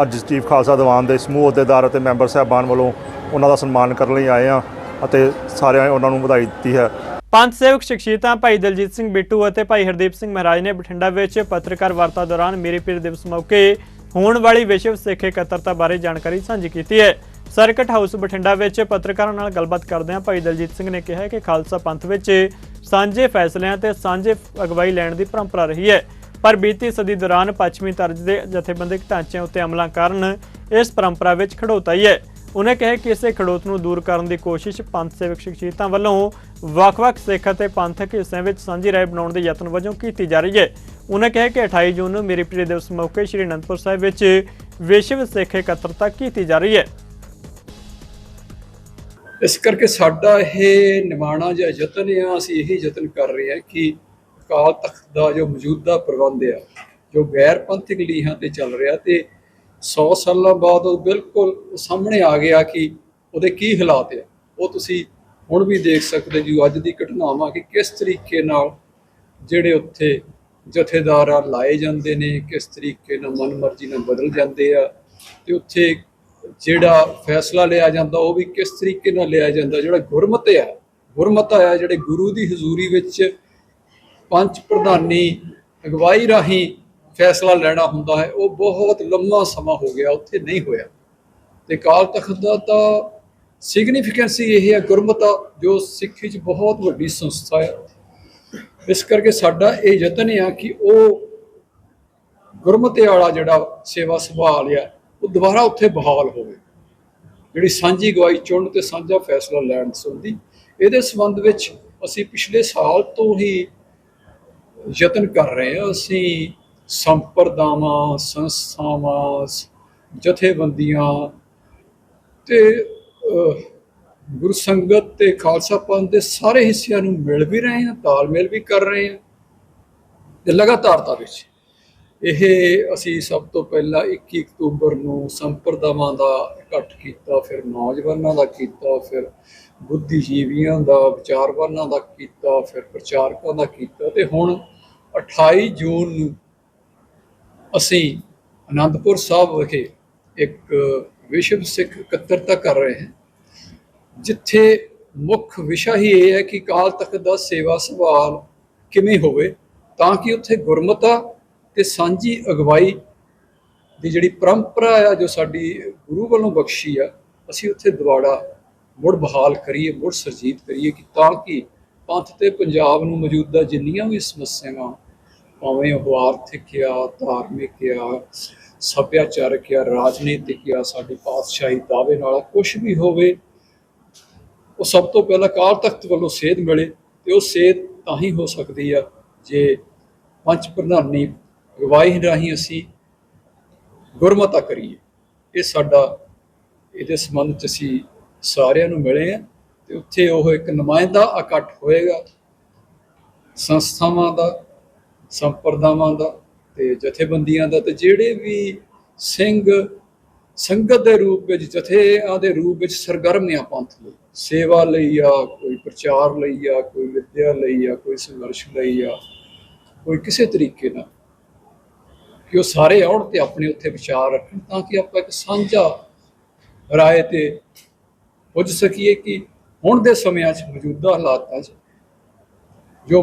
ਅੱਜ ਚੀਫ ਖਾਲਸਾ ਦੀਵਾਨ ਦੇ ਸਮੂਹ ਅਹੁਦੇਦਾਰ ਅਤੇ ਮੈਂਬਰ ਸਾਹਿਬਾਨ ਵੱਲੋਂ ਉਹਨਾਂ ਦਾ ਸਨਮਾਨ ਕਰਨ ਲਈ ਆਏ ਹਾਂ ਅਤੇ ਸਾਰਿਆਂ ਉਹਨਾਂ ਨੂੰ ਵਧਾਈ ਦਿੱਤੀ ਹੈ। ਪੰਥ ਸੇਵਕ ਸ਼ਖਸੀਅਤਾਂ ਭਾਈ ਦਲਜੀਤ ਸਿੰਘ ਬਿੱਟੂ ਅਤੇ ਭਾਈ ਹਰਦੀਪ ਸਿੰਘ ਮਹਾਰਾਜ ਨੇ ਬਠਿੰਡਾ ਵਿੱਚ ਪੱਤਰਕਾਰ ਵਾਰਤਾ ਦੌਰਾਨ ਮੇਰੇ ਪੀਰ ਦਿਵਸ ਮੌਕੇ ਹੋਣ ਵਾਲੀ ਵਿਸ਼ਵ ਸਿੱਖ ਇਕੱਤਰਤਾ ਬਾਰੇ ਜਾਣਕਾਰੀ ਸਾਂਝੀ ਕੀਤੀ ਹੈ। ਸਰਕਟ ਹਾਊਸ ਬਠਿੰਡਾ ਵਿੱਚ ਪੱਤਰਕਾਰਾਂ ਨਾਲ ਗੱਲਬਾਤ ਕਰਦਿਆਂ ਭਾਈ ਦਲਜੀਤ ਸਿੰਘ ਨੇ ਕਿਹਾ ਕਿ ਖਾਲਸਾ ਪੰਥ ਵਿੱਚ ਸਾਂਝੇ ਫੈਸਲਿਆਂ ਤੇ ਸਾਂਝੇ ਅਗਵਾਈ ਲੈਣ ਦੀ ਪਰੰਪਰਾ ਰਹੀ ਹੈ, ਪਰ ਬੀਤੀ ਸਦੀ ਦੌਰਾਨ ਪੱਛਮੀ ਤਰਜ਼ ਦੇ ਜਥੇਬੰਦਕ ਢਾਂਚਿਆਂ ਉੱਤੇ ਅਮਲਾਂ ਕਾਰਨ ਇਸ ਪਰੰਪਰਾ ਵਿੱਚ ਖੜੋਤ ਆਈ ਹੈ। ਉਨ੍ਹਾਂ ਕਿਹਾ ਕਿ ਇਸੇ ਖੜੋਤ ਨੂੰ ਦੂਰ ਕਰਨ ਦੀ ਕੋਸ਼ਿਸ਼ ਪੰਥ ਸੇਵਕ ਸ਼ਖਸੀਅਤਾਂ ਵੱਲੋਂ ਵੱਖ-ਵੱਖ ਸਿੱਖ ਅਤੇ ਪੰਥਕ ਹਿੱਸਿਆਂ ਵਿੱਚ ਸਾਂਝੀ ਰਾਏ ਬਣਾਉਣ ਦੇ ਯਤਨ ਵਜੋਂ ਕੀਤੀ ਜਾ ਰਹੀ ਹੈ। ਉਨ੍ਹਾਂ ਕਿਹਾ ਕਿ 28 ਜੂਨ ਨੂੰ ਮੇਰੇ ਪੀਰ ਦਿਵਸ ਮੌਕੇ ਸ੍ਰੀ ਅਨੰਦਪੁਰ ਸਾਹਿਬ ਵਿੱਚ ਵਿਸ਼ਵ ਸਿੱਖ ਇਕੱਤਰਤਾ ਕੀਤੀ ਜਾ ਰਹੀ ਹੈ। ਇਸ ਕਰਕੇ ਸਾਡਾ ਇਹ ਨਿਮਾਣਾ ਜਿਹਾ ਯਤਨ ਆ, ਅਸੀਂ ਇਹੀ ਯਤਨ ਕਰ ਰਹੇ ਹਾਂ ਕਿ ਅਕਾਲ ਤਖਤ ਦਾ ਜੋ ਮੌਜੂਦਾ ਪ੍ਰਬੰਧ ਆ, ਜੋ ਗੈਰ ਪੰਥਕ ਲੀਹਾਂ ਤੇ ਚੱਲ ਰਿਹਾ ਤੇ 100 ਸਾਲਾਂ ਬਾਅਦ ਉਹ ਬਿਲਕੁਲ ਸਾਹਮਣੇ ਆ ਗਿਆ ਕਿ ਉਹਦੇ ਕੀ ਹਾਲਾਤ ਆ। ਉਹ ਤੁਸੀਂ ਹੁਣ ਵੀ ਦੇਖ ਸਕਦੇ ਜੀ, ਅੱਜ ਦੀ ਘਟਨਾਵਾਂ ਕਿ ਕਿਸ ਤਰੀਕੇ ਨਾਲ ਜਿਹੜੇ ਉੱਥੇ ਜਥੇਦਾਰ ਆ ਲਾਏ ਜਾਂਦੇ ਨੇ, ਕਿਸ ਤਰੀਕੇ ਨਾਲ ਮਨਮਰਜ਼ੀ ਨਾਲ ਬਦਲ ਜਾਂਦੇ ਆ ਤੇ ਉੱਥੇ ਜਿਹੜਾ ਫੈਸਲਾ ਲਿਆ ਜਾਂਦਾ ਉਹ ਵੀ ਕਿਸ ਤਰੀਕੇ ਨਾਲ ਲਿਆ ਜਾਂਦਾ। ਜਿਹੜਾ ਗੁਰਮਤ ਆ ਜਿਹੜੇ ਗੁਰੂ ਦੀ ਹਜ਼ੂਰੀ ਵਿੱਚ ਪੰਚ ਪ੍ਰਧਾਨੀ ਅਗਵਾਈ ਰਾਹੀਂ ਫੈਸਲਾ ਲੈਣਾ ਹੁੰਦਾ ਹੈ, ਉਹ ਬਹੁਤ ਲੰਮਾ ਸਮਾਂ ਹੋ ਗਿਆ ਉੱਥੇ ਨਹੀਂ ਹੋਇਆ। ਤੇ ਅਕਾਲ ਤਖਤ ਦਾ ਤਾਂ ਸਿਗਨੀਫੀਕੈਂਸ ਹੀ ਇਹ ਹੈ, ਗੁਰਮਤਾ ਜੋ ਸਿੱਖੀ 'ਚ ਬਹੁਤ ਵੱਡੀ ਸੰਸਥਾ ਹੈ। ਇਸ ਕਰਕੇ ਸਾਡਾ ਇਹ ਯਤਨ ਆ ਕਿ ਉਹ ਗੁਰਮਤੇ ਵਾਲਾ ਜਿਹੜਾ ਸੇਵਾ ਸੰਭਾਲ ਆ ਉਹ ਦੁਬਾਰਾ ਉੱਥੇ ਬਹਾਲ ਹੋਵੇ। ਜਿਹੜੀ ਸਾਂਝੀ ਗਵਾਈ ਚੁਣਨ ਤੇ ਸਾਂਝਾ ਫੈਸਲਾ ਲੈਣ ਸੰਬੰਧੀ ਇਹਦੇ ਸੰਬੰਧ ਵਿੱਚ ਅਸੀਂ ਪਿਛਲੇ ਸਾਲ ਤੋਂ ਹੀ ਯਤਨ ਕਰ ਰਹੇ ਹਾਂ। ਅਸੀਂ ਸੰਪਰਦਾਵਾਂ, ਸੰਸਥਾਵਾਂ, ਜਥੇਬੰਦੀਆਂ ਤੇ ਗੁਰੂ ਸੰਗਤ ਤੇ ਖਾਲਸਾ ਪੰਥ ਦੇ ਸਾਰੇ ਹਿੱਸਿਆਂ ਨੂੰ ਮਿਲ ਵੀ ਰਹੇ ਹਾਂ, ਤਾਲਮੇਲ ਵੀ ਕਰ ਰਹੇ ਹਾਂ ਤੇ ਲਗਾਤਾਰਤਾ ਵਿੱਚ ਇਹ ਅਸੀਂ ਸਭ ਤੋਂ ਪਹਿਲਾਂ 21 ਅਕਤੂਬਰ ਨੂੰ ਸੰਪਰਦਾਵਾਂ ਦਾ ਇਕੱਠ ਕੀਤਾ, ਫਿਰ ਨੌਜਵਾਨਾਂ ਦਾ ਕੀਤਾ, ਫਿਰ ਬੁੱਧੀਜੀਵੀਆਂ ਦਾ, ਵਿਚਾਰਵਾਨਾਂ ਦਾ ਕੀਤਾ, ਫਿਰ ਪ੍ਰਚਾਰਕਾਂ ਦਾ ਕੀਤਾ ਤੇ ਹੁਣ 28 ਜੂਨ ਨੂੰ ਅਸੀਂ ਅਨੰਦਪੁਰ ਸਾਹਿਬ ਵਿਖੇ ਇੱਕ ਵਿਸ਼ਵ ਸਿੱਖ ਇਕੱਤਰਤਾ ਕਰ ਰਹੇ ਹਾਂ, ਜਿੱਥੇ ਮੁੱਖ ਵਿਸ਼ਾ ਹੀ ਇਹ ਹੈ ਕਿ ਅਕਾਲ ਤਖਤ ਦਾ ਸੇਵਾ ਸੰਭਾਲ ਕਿਵੇਂ ਹੋਵੇ ਤਾਂ ਕਿ ਉੱਥੇ ਗੁਰਮਤਾ ਤੇ ਸਾਂਝੀ ਅਗਵਾਈ ਦੀ ਜਿਹੜੀ ਪਰੰਪਰਾ ਆ ਜੋ ਸਾਡੀ ਗੁਰੂ ਵੱਲੋਂ ਬਖਸ਼ੀ ਆ, ਅਸੀਂ ਉੱਥੇ ਦੁਬਾਰਾ ਮੁੜ ਬਹਾਲ ਕਰੀਏ, ਮੁੜ ਸਰਜੀਤ ਕਰੀਏ ਕਿ ਤਾਂ ਕਿ ਪੰਥ ਤੇ ਪੰਜਾਬ ਨੂੰ ਮੌਜੂਦਾ ਜਿੰਨੀਆਂ ਵੀ ਸਮੱਸਿਆਵਾਂ, ਭਾਵੇਂ ਉਹ ਆਰਥਿਕ ਆ, ਧਾਰਮਿਕ ਆ, ਸੱਭਿਆਚਾਰਕ ਆ, ਰਾਜਨੀਤਿਕ ਆ, ਸਾਡੀ ਪਾਤਸ਼ਾਹੀ ਦਾਅਵੇ ਨਾਲ ਕੁਛ ਵੀ ਹੋਵੇ, ਉਹ ਸਭ ਤੋਂ ਪਹਿਲਾਂ ਅਕਾਲ ਤਖਤ ਵੱਲੋਂ ਸੇਧ ਮਿਲੇ ਤੇ ਉਹ ਸੇਧ ਤਾਂ ਹੀ ਹੋ ਸਕਦੀ ਆ ਜੇ ਪੰਚ ਪ੍ਰਧਾਨੀ ਅਗਵਾਈ ਰਾਹੀਂ ਅਸੀਂ ਗੁਰਮਤਾ ਕਰੀਏ। ਇਹ ਸਾਡਾ ਇਹਦੇ ਸੰਬੰਧ 'ਚ ਅਸੀਂ ਸਾਰਿਆਂ ਨੂੰ ਮਿਲੇ ਹਾਂ ਤੇ ਉੱਥੇ ਉਹ ਇੱਕ ਨੁਮਾਇੰਦਾ ਇਕੱਠ ਹੋਏਗਾ ਸੰਸਥਾਵਾਂ ਦਾ, ਸੰਪਰਦਾਵਾਂ ਦਾ ਤੇ ਜਥੇਬੰਦੀਆਂ ਦਾ, ਤੇ ਜਿਹੜੇ ਵੀ ਸਿੰਘ ਸੰਗਤ ਦੇ ਰੂਪ ਵਿੱਚ, ਜਥਿਆਂ ਦੇ ਰੂਪ ਵਿੱਚ ਸਰਗਰਮ ਆ ਪੰਥ ਲਈ, ਸੇਵਾ ਲਈ ਆ, ਕੋਈ ਪ੍ਰਚਾਰ ਲਈ ਆ, ਕੋਈ ਵਿੱਦਿਆ ਲਈ ਆ, ਕੋਈ ਸੰਘਰਸ਼ ਲਈ ਆ, ਕੋਈ ਕਿਸੇ ਤਰੀਕੇ ਨਾਲ, ਕਿ ਉਹ ਸਾਰੇ ਆਉਣ ਤੇ ਆਪਣੇ ਉੱਥੇ ਵਿਚਾਰ ਰੱਖਣ ਤਾਂ ਕਿ ਆਪਾਂ ਇੱਕ ਸਾਂਝਾ ਰਾਏ ਤੇ ਪੁੱਜ ਸਕੀਏ ਕਿ ਹੁਣ ਦੇ ਸਮਿਆਂ 'ਚ ਮੌਜੂਦਾ ਹਾਲਾਤਾਂ 'ਚ ਜੋ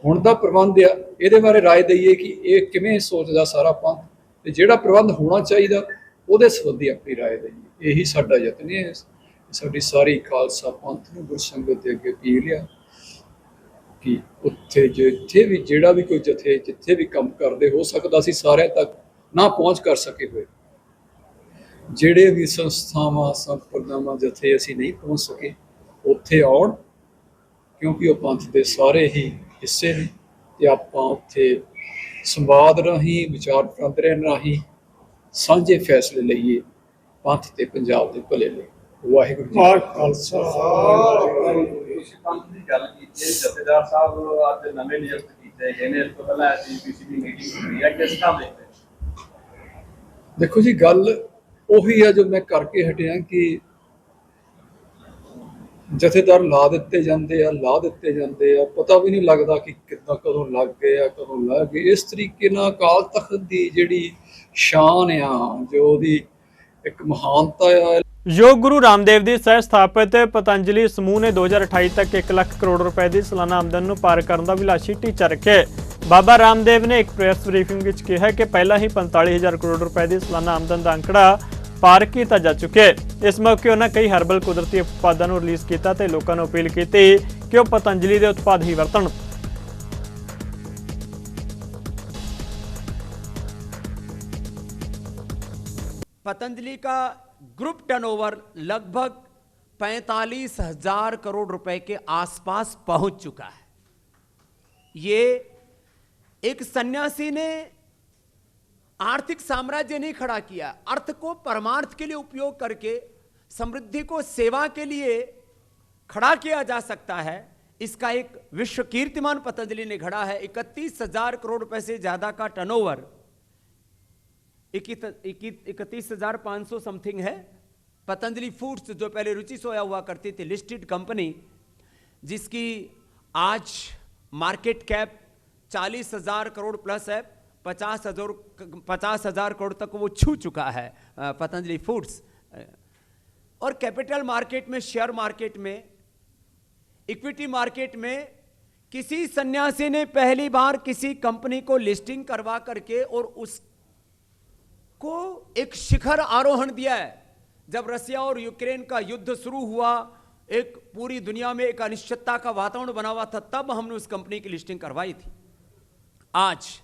ਹੁਣ ਦਾ ਪ੍ਰਬੰਧ ਆ ਇਹਦੇ ਬਾਰੇ ਰਾਏ ਦਈਏ ਕਿ ਇਹ ਕਿਵੇਂ ਸੋਚਦਾ ਸਾਰਾ ਪੰਥ ਤੇ ਜਿਹੜਾ ਪ੍ਰਬੰਧ ਹੋਣਾ ਚਾਹੀਦਾ ਉਹਦੇ ਸੰਬੰਧੀ ਆਪਣੀ ਰਾਏ ਦਈਏ। ਇਹੀ ਸਾਡਾ ਯਤਨ ਹੈ। ਸਾਡੀ ਸਾਰੀ ਖਾਲਸਾ ਪੰਥ ਨੂੰ ਗੁਰਸੰਗਤ ਦੇ ਅੱਗੇ ਅਪੀਲ ਆ ਕਿ ਉੱਥੇ ਜਿੱਥੇ ਵੀ ਜਿਹੜਾ ਵੀ ਕੋਈ ਜਥੇ ਜਿੱਥੇ ਵੀ ਕੰਮ ਕਰਦੇ, ਹੋ ਸਕਦਾ ਅਸੀਂ ਸਾਰਿਆਂ ਤੱਕ ਨਾ ਪਹੁੰਚ ਕਰ ਸਕੇ ਹੋਏ, ਜਿਹੜੇ ਵੀ ਸੰਸਥਾਵਾਂ ਸੰਪਰਦਾਵਾਂ ਜਥੇ ਅਸੀਂ ਨਹੀਂ ਪਹੁੰਚ ਸਕੇ ਉੱਥੇ ਆਉਣ, ਕਿਉਂਕਿ ਉਹ ਪੰਥ ਦੇ ਸਾਰੇ ਹੀ ਹਿੱਸੇ ਨੇ ਤੇ ਆਪਾਂ ਉੱਥੇ ਸੰਵਾਦ ਰਾਹੀਂ ਵਿਚਾਰ ਵਟਾਂਦਰੇ ਰਾਹੀਂ ਸਾਂਝੇ ਫੈਸਲੇ ਲਈਏ ਪੰਥ ਤੇ ਪੰਜਾਬ ਦੇ ਭਲੇ ਲਈ। ਵਾਹਿਗੁਰੂ ਜੀ ਕਾ ਖਾਲਸਾ। ਤੁਸੀਂ ਪੰਥ ਦੀ ਗੱਲ ਕੀਤੀ ਹੈ, ਜਥੇਦਾਰ ਸਾਹਿਬ ਅੱਜ ਨਵੇਂ ਨਿਯੁਕਤ ਕੀਤੇ ਗਏ ਨੇ, ਇਸ ਤੋਂ ਪਹਿਲਾਂ ਐਸਜੀਪੀਸੀ ਦੀ ਮੀਟਿੰਗ ਹੋਈ ਹੈ, ਕਿਸ ਤਰ੍ਹਾਂ ਦੇਖਦੇ? ਦੇਖੋ ਜੀ, ਗੱਲ ਉਹੀ ਆ ਜੋ ਮੈਂ ਕਰਕੇ ਹਟਿਆ ਕਿ ਜਥੇਦਾਰ ਲਾ ਦਿੱਤੇ ਜਾਂਦੇ ਆ, ਪਤਾ ਵੀ ਨਹੀਂ ਲੱਗਦਾ ਕਿ ਕਿੱਦਾਂ ਕਦੋਂ ਲੱਗ ਗਏ ਆ, ਕਦੋਂ ਲੱਗ ਗਏ। ਇਸ ਤਰੀਕੇ ਨਾਲ ਅਕਾਲ ਤਖਤ ਦੀ ਜਿਹੜੀ ਸ਼ਾਨ ਆ, ਜੋ ਉਹਦੀ ਇੱਕ ਮਹਾਨਤਾ ਆ। ਯੋਗ ਗੁਰੂ ਰਾਮਦੇਵ ਦੀ ਸਹਿ ਸਥਾਪਿਤ ਪਤੰਜਲੀ ਸਮੂਹ ਨੇ 2028 ਤੱਕ 1 ਲੱਖ ਕਰੋੜ ਰੁਪਏ ਦੀ ਸਾਲਾਨਾ ਆਮਦਨ ਨੂੰ ਪਾਰ ਕਰਨ ਦਾ ਵਿਲਾਸੀ ਟੀਚਾ ਰੱਖਿਆ। ਬਾਬਾ ਰਾਮਦੇਵ ਨੇ ਇੱਕ ਪ੍ਰੈਸ ਬਰੀਫਿੰਗ ਵਿੱਚ ਕਿਹਾ ਕਿ ਪਹਿਲਾਂ ਹੀ 45,000 ਕਰੋੜ ਰੁਪਏ ਦੀ ਸਾਲਾਨਾ ਆਮਦਨ ਦਾ ਅੰਕੜਾ ਪਾਰ ਕੀਤਾ ਜਾ ਚੁੱਕਿਆ ਹੈ। ਇਸ ਮੌਕੇ ਉਹਨਾਂ ਕਈ ਹਰਬਲ ਕੁਦਰਤੀ ਉਤਪਾਦਾਂ ਨੂੰ ਰਿਲੀਜ਼ ਕੀਤਾ ਤੇ ਲੋਕਾਂ ਨੂੰ ਅਪੀਲ ਕੀਤੀ ਕਿ ਉਹ ਪਤੰਜਲੀ ਦੇ ਉਤਪਾਦ ਹੀ ਵਰਤਣ। पतंजलि का ग्रुप टर्नओवर लगभग 45,000 करोड़ रुपए के आसपास पहुंच चुका है। ये एक सन्यासी ने आर्थिक साम्राज्य नहीं खड़ा किया, अर्थ को परमार्थ के लिए उपयोग करके समृद्धि को सेवा के लिए खड़ा किया जा सकता है। इसका एक विश्व कीर्तिमान पतंजलि ने गढ़ा है। 31,000 करोड़ रुपए से ज्यादा का टर्नओवर, 31,500 समथिंग है। पतंजलि फूड्स जो पहले रुचि सोया हुआ करती थी, लिस्टेड कंपनी, जिसकी आज मार्केट कैप 40,000 करोड़ प्लस है, 50,000 करोड़ तक वो छू चुका है पतंजलि फूड्स। और कैपिटल मार्केट में, शेयर मार्केट में, इक्विटी मार्केट में किसी सन्यासी ने पहली बार किसी कंपनी को लिस्टिंग करवा करके और उस को एक शिखर आरोहण दिया है। जब रसिया और यूक्रेन का युद्ध शुरू हुआ, एक पूरी दुनिया में एक अनिश्चितता का वातावरण बना हुआ था, तब हमने उस कंपनी की लिस्टिंग करवाई थी। आज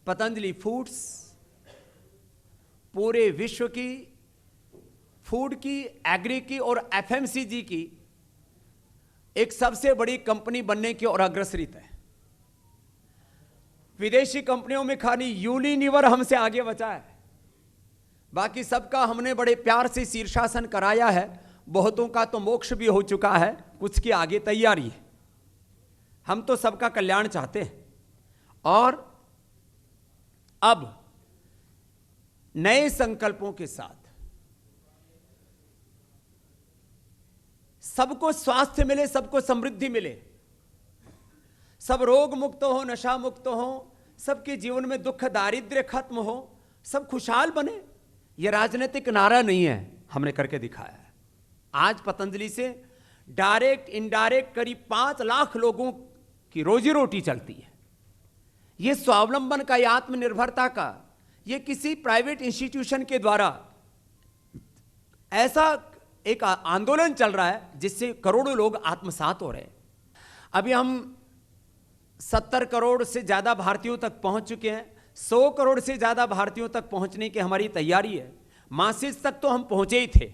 पतंजलि फूड्स पूरे विश्व की फूड की, एग्री की और एफएमसीजी की एक सबसे बड़ी कंपनी बनने की ओर अग्रसरित है। विदेशी कंपनियों में खाली यूनिलीवर हमसे आगे बचा है, बाकी सबका हमने बड़े प्यार से शीर्षासन कराया है। बहुतों का तो मोक्ष भी हो चुका है, कुछ की आगे तैयारी है। हम तो सबका कल्याण चाहते हैं और अब नए संकल्पों के साथ सबको स्वास्थ्य मिले, सबको समृद्धि मिले, सब रोग मुक्त हो, नशा मुक्त हो, सबके जीवन में दुख दारिद्र्य खत्म हो, सब खुशहाल बने। यह राजनीतिक नारा नहीं है, हमने करके दिखाया है। आज पतंजलि से डायरेक्ट इनडायरेक्ट करीब 5 लाख लोगों की रोजी रोटी चलती है। यह स्वावलंबन का, यह आत्मनिर्भरता का, यह किसी प्राइवेट इंस्टीट्यूशन के द्वारा ऐसा एक आंदोलन चल रहा है जिससे करोड़ों लोग आत्मसात हो रहे हैं। अभी हम 70 करोड़ से ज़्यादा भारतीयों तक पहुंच चुके हैं। 100 करोड़ से ज़्यादा भारतीयों तक पहुंचने की हमारी तैयारी है। मासेज तक तो हम पहुंचे ही थे,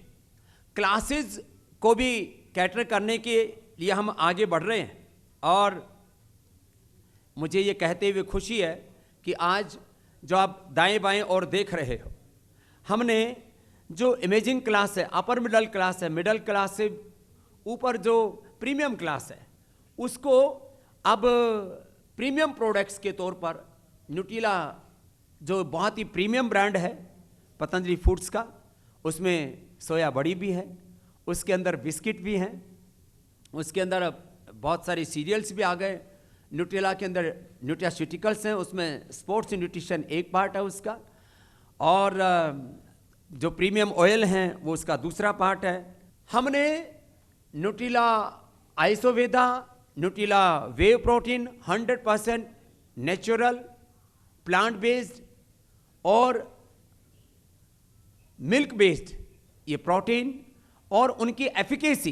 क्लासेस को भी कैटर करने के लिए हम आगे बढ़ रहे हैं। और मुझे ये कहते हुए खुशी है कि आज जो आप दाएं बाएं और देख रहे हो, हमने जो इमेजिंग क्लास है, अपर मिडिल क्लास है, मिडिल क्लास से ऊपर जो प्रीमियम क्लास है, उसको अब प्रीमियम प्रोडक्ट्स के तौर पर न्यूट्रिला, जो बहुत ही प्रीमियम ब्रांड है पतंजलि फूड्स का, उसमें सोया बड़ी भी है, उसके अंदर बिस्किट भी हैं, उसके अंदर बहुत सारी सीरियल्स भी आ गए। न्यूट्रिला के अंदर न्यूट्रास्यूटिकल्स हैं, उसमें स्पोर्ट्स न्यूट्रिशन एक पार्ट है उसका, और जो प्रीमियम ऑयल हैं वो उसका दूसरा पार्ट है। हमने न्यूट्रिला आइसोवेदा न्यूट्रिला वे प्रोटीन 100% नेचुरल प्लांट बेस्ड और मिल्क बेस्ड ये प्रोटीन और उनकी efficacy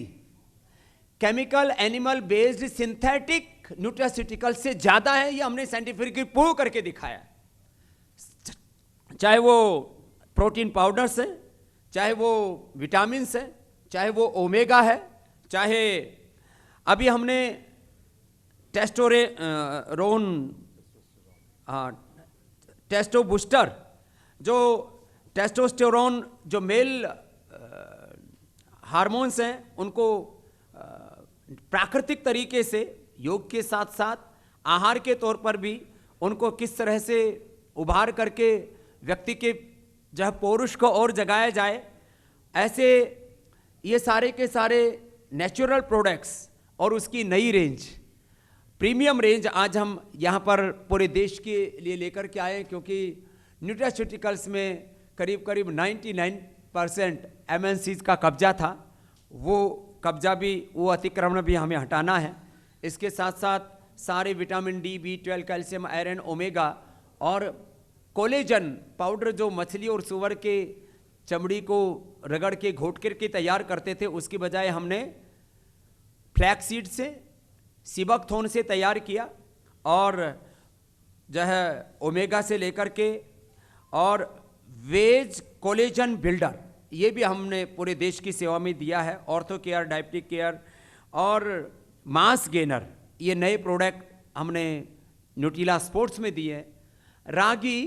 chemical animal based synthetic nutraceutical से ज़्यादा है, ये हमने साइंटिफिकली प्रूव करके दिखाया है। चाहे वो प्रोटीन पाउडर्स है, चाहे वो विटामिन्स है, चाहे वो ओमेगा है, चाहे अभी हमने टेस्टो बूस्टर जो टेस्टोस्टेरोन जो मेल हार्मोन्स हैं उनको प्राकृतिक तरीके से योग के साथ साथ आहार के तौर पर भी उनको किस तरह से उभार करके व्यक्ति के जो पौरुष को और जगाया जाए, ऐसे ये सारे के सारे नेचुरल प्रोडक्ट्स और उसकी नई रेंज प्रीमियम रेंज आज हम यहाँ पर पूरे देश के लिए लेकर के आए हैं, क्योंकि न्यूट्रास्यूटिकल्स में करीब करीब 99% MNCs का कब्जा था, वो कब्जा भी, वो अतिक्रमण भी हमें हटाना है। इसके साथ साथ सारे vitamin D, B12, calcium, iron, omega और कोलेजन पाउडर जो मछली और सुअर के चमड़ी को रगड़ के घोट करके तैयार करते थे, उसकी बजाय हमने फ्लैक्स सीड से, सीबकथोर्न से तैयार किया और जो है ओमेगा से लेकर के और वेज कोलेजन बिल्डर ये भी हमने पूरे देश की सेवा में दिया है। ऑर्थो केयर, डायबिटिक केयर और मास गेनर ये नए प्रोडक्ट हमने न्यूट्रिला स्पोर्ट्स में दिए। रागी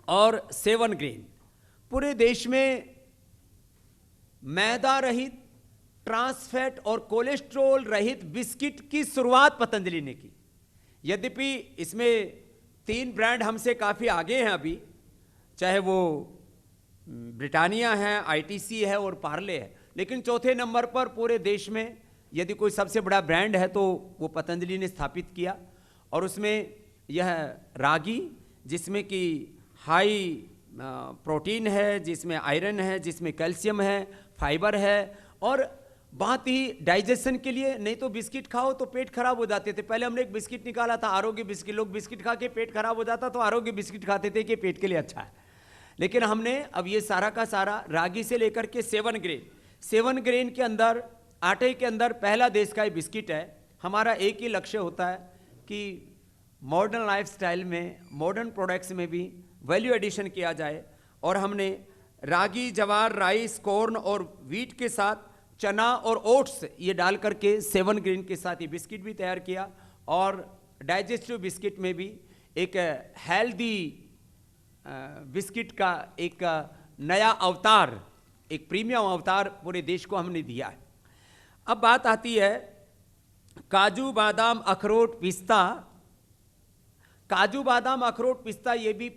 और 7 ग्रेन पूरे देश में मैदा रहित, ट्रांसफैट और कोलेस्ट्रॉल रहित बिस्किट की शुरुआत पतंजलि ने की। यद्यपि इसमें 3 ब्रांड हमसे काफ़ी आगे हैं अभी, चाहे वो ब्रिटानिया है, ITC है और पार्ले है, लेकिन चौथे नंबर पर पूरे देश में यदि कोई सबसे बड़ा ब्रांड है तो वो पतंजलि ने स्थापित किया। और उसमें यह रागी जिसमें कि हाई प्रोटीन है, जिसमें आयरन है, जिसमें कैल्शियम है, फाइबर है और बहुत ही डाइजेशन के लिए। नहीं तो बिस्किट खाओ तो पेट खराब हो जाते थे। पहले हमने एक बिस्किट निकाला था आरोग्य बिस्किट, लोग बिस्किट खा के पेट खराब हो जाता तो आरोग्य बिस्किट खाते थे कि पेट के लिए अच्छा है। लेकिन हमने अब ये सारा का सारा रागी से लेकर के 7 ग्रेन के अंदर, आटे के अंदर पहला देश का ये बिस्किट है। हमारा एक ही लक्ष्य होता है कि मॉडर्न लाइफस्टाइल में, मॉडर्न प्रोडक्ट्स में भी वैल्यू एडिशन किया जाए। और हमने रागी, जवार, राइस, कॉर्न और वीट के साथ चना और ओट्स ये डाल करके 7 ग्रेन के साथ ये बिस्किट भी तैयार किया। और डाइजेस्टिव बिस्किट में भी एक हेल्दी बिस्किट का एक नया अवतार, एक प्रीमियम अवतार पूरे देश को हमने दिया है। अब बात आती है काजू, बादाम, अखरोट, पिस्ता। काजू, बादाम, अखरोट, पिस्ता ये भी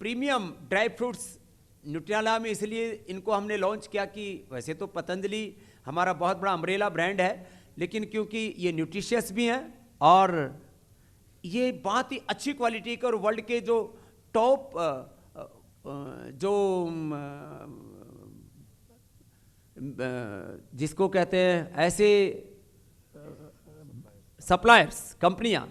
प्रीमियम ड्राई फ्रूट्स न्यूट्रिला में इसलिए इनको हमने लॉन्च किया कि वैसे तो पतंजलि हमारा बहुत बड़ा अम्ब्रेला ब्रांड है, लेकिन क्योंकि ये न्यूट्रिशियस भी हैं और ये बहुत ही अच्छी क्वालिटी के और वर्ल्ड के जो टॉप जो जिसको कहते हैं ऐसे सप्लायर्स, कंपनियां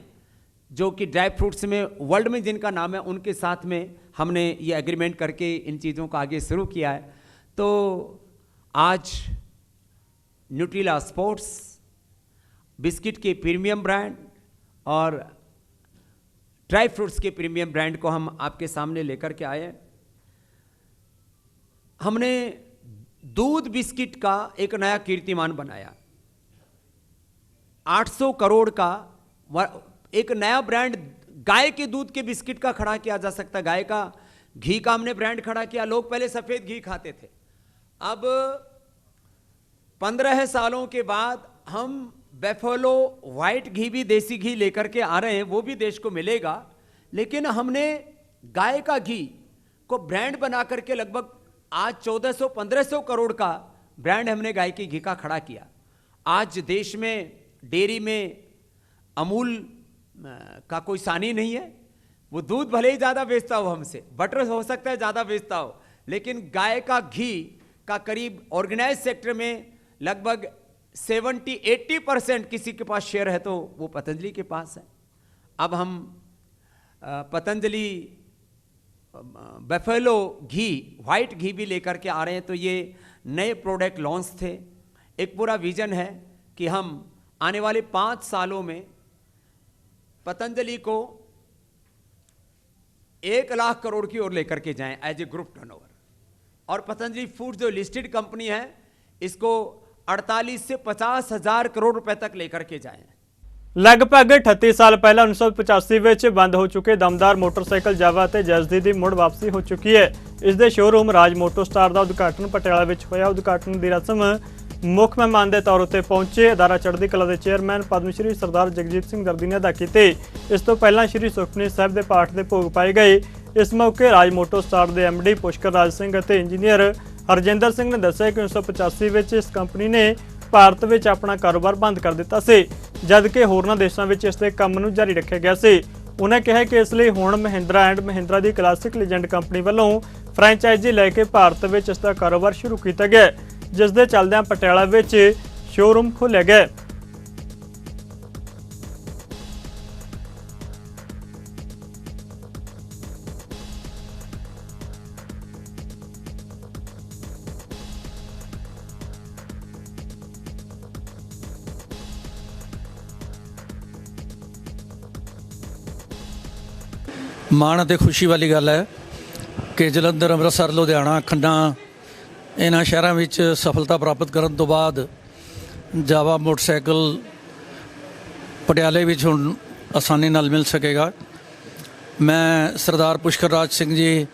जो कि ड्राई फ्रूट्स में वर्ल्ड में जिनका नाम है, उनके साथ में हमने ये एग्रीमेंट करके इन चीज़ों को आगे शुरू किया है। तो आज न्यूट्रिला स्पोर्ट्स बिस्किट के प्रीमियम ब्रांड और ड्राई फ्रूट्स के प्रीमियम ब्रांड को हम आपके सामने लेकर के आए। हमने दूध बिस्किट का एक नया कीर्तिमान बनाया। 800 करोड़ का एक नया ब्रांड गाय के दूध के बिस्किट का खड़ा किया जा सकता है। गाय का घी का हमने ब्रांड खड़ा किया। लोग पहले सफेद घी खाते थे, अब 15 सालों के बाद हम बेफलो वाइट घी भी, देसी घी लेकर के आ रहे हैं, वो भी देश को मिलेगा। लेकिन हमने गाय का घी को ब्रांड बना करके लगभग आज 1400-1500 करोड़ का ब्रांड हमने गाय के घी का खड़ा किया। आज देश में डेयरी में अमूल का कोई सानी नहीं है। वो दूध भले ही ज़्यादा बेचता हो हमसे, बटर हो सकता है ज़्यादा बेचता हो, लेकिन गाय का घी का करीब ऑर्गेनाइज सेक्टर में लगभग 70-80% किसी के पास शेयर है तो वो पतंजलि के पास है। अब हम पतंजलि बफेलो घी, वाइट घी भी लेकर के आ रहे हैं। तो ये नए प्रोडक्ट लॉन्च थे। एक पूरा विजन है कि हम आने वाले 5 सालों में पतंजलि को 1 लाख करोड़ की ओर लेकर के जाएं एज ए ग्रुप टर्नओवर। और पतंजलि फूड्स जो लिस्टेड कंपनी है, इसको 48 से 50 हजार करोड़ रुपए तक लेकर के जाएं। ਲਗਭਗ 38 ਸਾਲ ਪਹਿਲਾਂ 1985 ਵਿੱਚ ਬੰਦ ਹੋ ਚੁੱਕੇ ਦਮਦਾਰ ਮੋਟਰਸਾਈਕਲ ਜਾਵਾ ਤੇ ਜੈਜ਼ਦੀ ਦੀ ਮੁੜ ਵਾਪਸੀ ਹੋ ਚੁੱਕੀ ਹੈ। ਇਸ ਦੇ ਸ਼ੋਰੂਮ ਰਾਜ ਮੋਟੋ ਸਟਾਰ ਦਾ ਉਦਘਾਟਨ ਪਟਿਆਲਾ ਵਿੱਚ ਹੋਇਆ। ਉਦਘਾਟਨ ਦੀ ਰਸਮ ਮੁੱਖ ਮਹਿਮਾਨ ਦੇ ਤੌਰ ਉੱਤੇ ਪਹੁੰਚੇ ਅਦਾਰਾ ਚੜ੍ਹਦੀ ਕਲਾ ਦੇ ਚੇਅਰਮੈਨ ਪਦਮ ਸ਼੍ਰੀ ਸਰਦਾਰ ਜਗਜੀਤ ਸਿੰਘ ਦਰਦੀ ਨੇ ਅਦਾ ਕੀਤੇ। ਇਸ ਤੋਂ ਪਹਿਲਾਂ ਸ਼੍ਰੀ ਸੁਖਮਨੀ ਸਾਹਿਬ ਦੇ ਪਾਠ ਦੇ ਭੋਗ ਪਾਏ ਗਏ। ਇਸ ਮੌਕੇ ਰਾਜ ਮੋਟੋ ਸਟਾਰ ਦੇ ਐਮਡੀ ਪੁਸ਼ਕਰ ਰਾਜ ਸਿੰਘ ਅਤੇ ਇੰਜੀਨੀਅਰ ਹਰਜਿੰਦਰ ਸਿੰਘ ਨੇ ਦੱਸਿਆ ਕਿ 1985 ਵਿੱਚ ਇਸ ਕੰਪਨੀ ਨੇ ਭਾਰਤ ਵਿੱਚ ਆਪਣਾ ਕਾਰੋਬਾਰ ਬੰਦ ਕਰ ਦਿੱਤਾ ਸੀ, ਜਦ ਕਿ ਹੋਰਨਾਂ ਦੇਸ਼ਾਂ ਵਿੱਚ ਇਸ ਦੇ ਕੰਮ ਨੂੰ ਜਾਰੀ ਰੱਖਿਆ ਗਿਆ ਸੀ। ਉਹਨਾਂ ਕਿਹਾ ਕਿ ਇਸ ਲਈ ਹੁਣ Mahindra and Mahindra the classic legend company ਵੱਲੋਂ ਫਰੈਂਚਾਈਜ਼ੀ ਲੈ ਕੇ ਭਾਰਤ ਵਿੱਚ ਇਸ ਦਾ ਕਾਰੋਬਾਰ ਸ਼ੁਰੂ ਕੀਤਾ ਗਿਆ, ਜਿਸ ਦੇ ਚੱਲਦਿਆਂ ਪਟਿਆਲਾ ਵਿੱਚ ਸ਼ੋਰੂਮ ਖੋਲ੍ਹਿਆ ਗਿਆ। ਮਾਣ ਅਤੇ ਖੁਸ਼ੀ ਵਾਲੀ ਗੱਲ ਹੈ ਕਿ ਜਲੰਧਰ, ਅੰਮ੍ਰਿਤਸਰ, ਲੁਧਿਆਣਾ, ਖੰਨਾ ਇਹਨਾਂ ਸ਼ਹਿਰਾਂ ਵਿੱਚ ਸਫਲਤਾ ਪ੍ਰਾਪਤ ਕਰਨ ਤੋਂ ਬਾਅਦ ਜਾਵਾ ਮੋਟਰਸਾਈਕਲ ਪਟਿਆਲੇ ਵਿੱਚ ਹੁਣ ਆਸਾਨੀ ਨਾਲ ਮਿਲ ਸਕੇਗਾ। ਮੈਂ ਸਰਦਾਰ ਪੁਸ਼ਕਰ ਰਾਜ ਸਿੰਘ ਜੀ,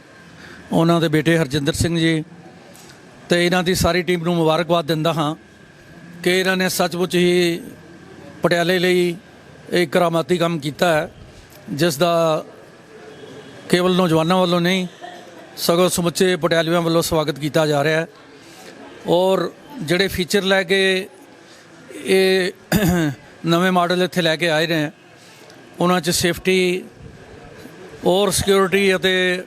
ਉਹਨਾਂ ਦੇ ਬੇਟੇ ਹਰਜਿੰਦਰ ਸਿੰਘ ਜੀ ਅਤੇ ਇਹਨਾਂ ਦੀ ਸਾਰੀ ਟੀਮ ਨੂੰ ਮੁਬਾਰਕਬਾਦ ਦਿੰਦਾ ਹਾਂ ਕਿ ਇਹਨਾਂ ਨੇ ਸੱਚਮੁੱਚ ਹੀ ਪਟਿਆਲੇ ਲਈ ਇੱਕ ਕਰਾਮਾਤੀ ਕੰਮ ਕੀਤਾ ਹੈ, ਜਿਸ ਦਾ ਕੇਵਲ ਨੌਜਵਾਨਾਂ ਵੱਲੋਂ ਨਹੀਂ ਸਗੋਂ ਸਮੁੱਚੇ ਪਟਿਆਲਵੀਆਂ ਵੱਲੋਂ ਸਵਾਗਤ ਕੀਤਾ ਜਾ ਰਿਹਾ ਹੈ। ਔਰ ਜਿਹੜੇ ਫੀਚਰ ਲੈ ਕੇ ਇਹ ਨਵੇਂ ਮਾਡਲ ਇੱਥੇ ਲੈ ਕੇ ਆਏ ਨੇ, ਉਹਨਾਂ 'ਚ ਸੇਫਟੀ ਔਰ ਸਿਕਿਉਰਿਟੀ ਅਤੇ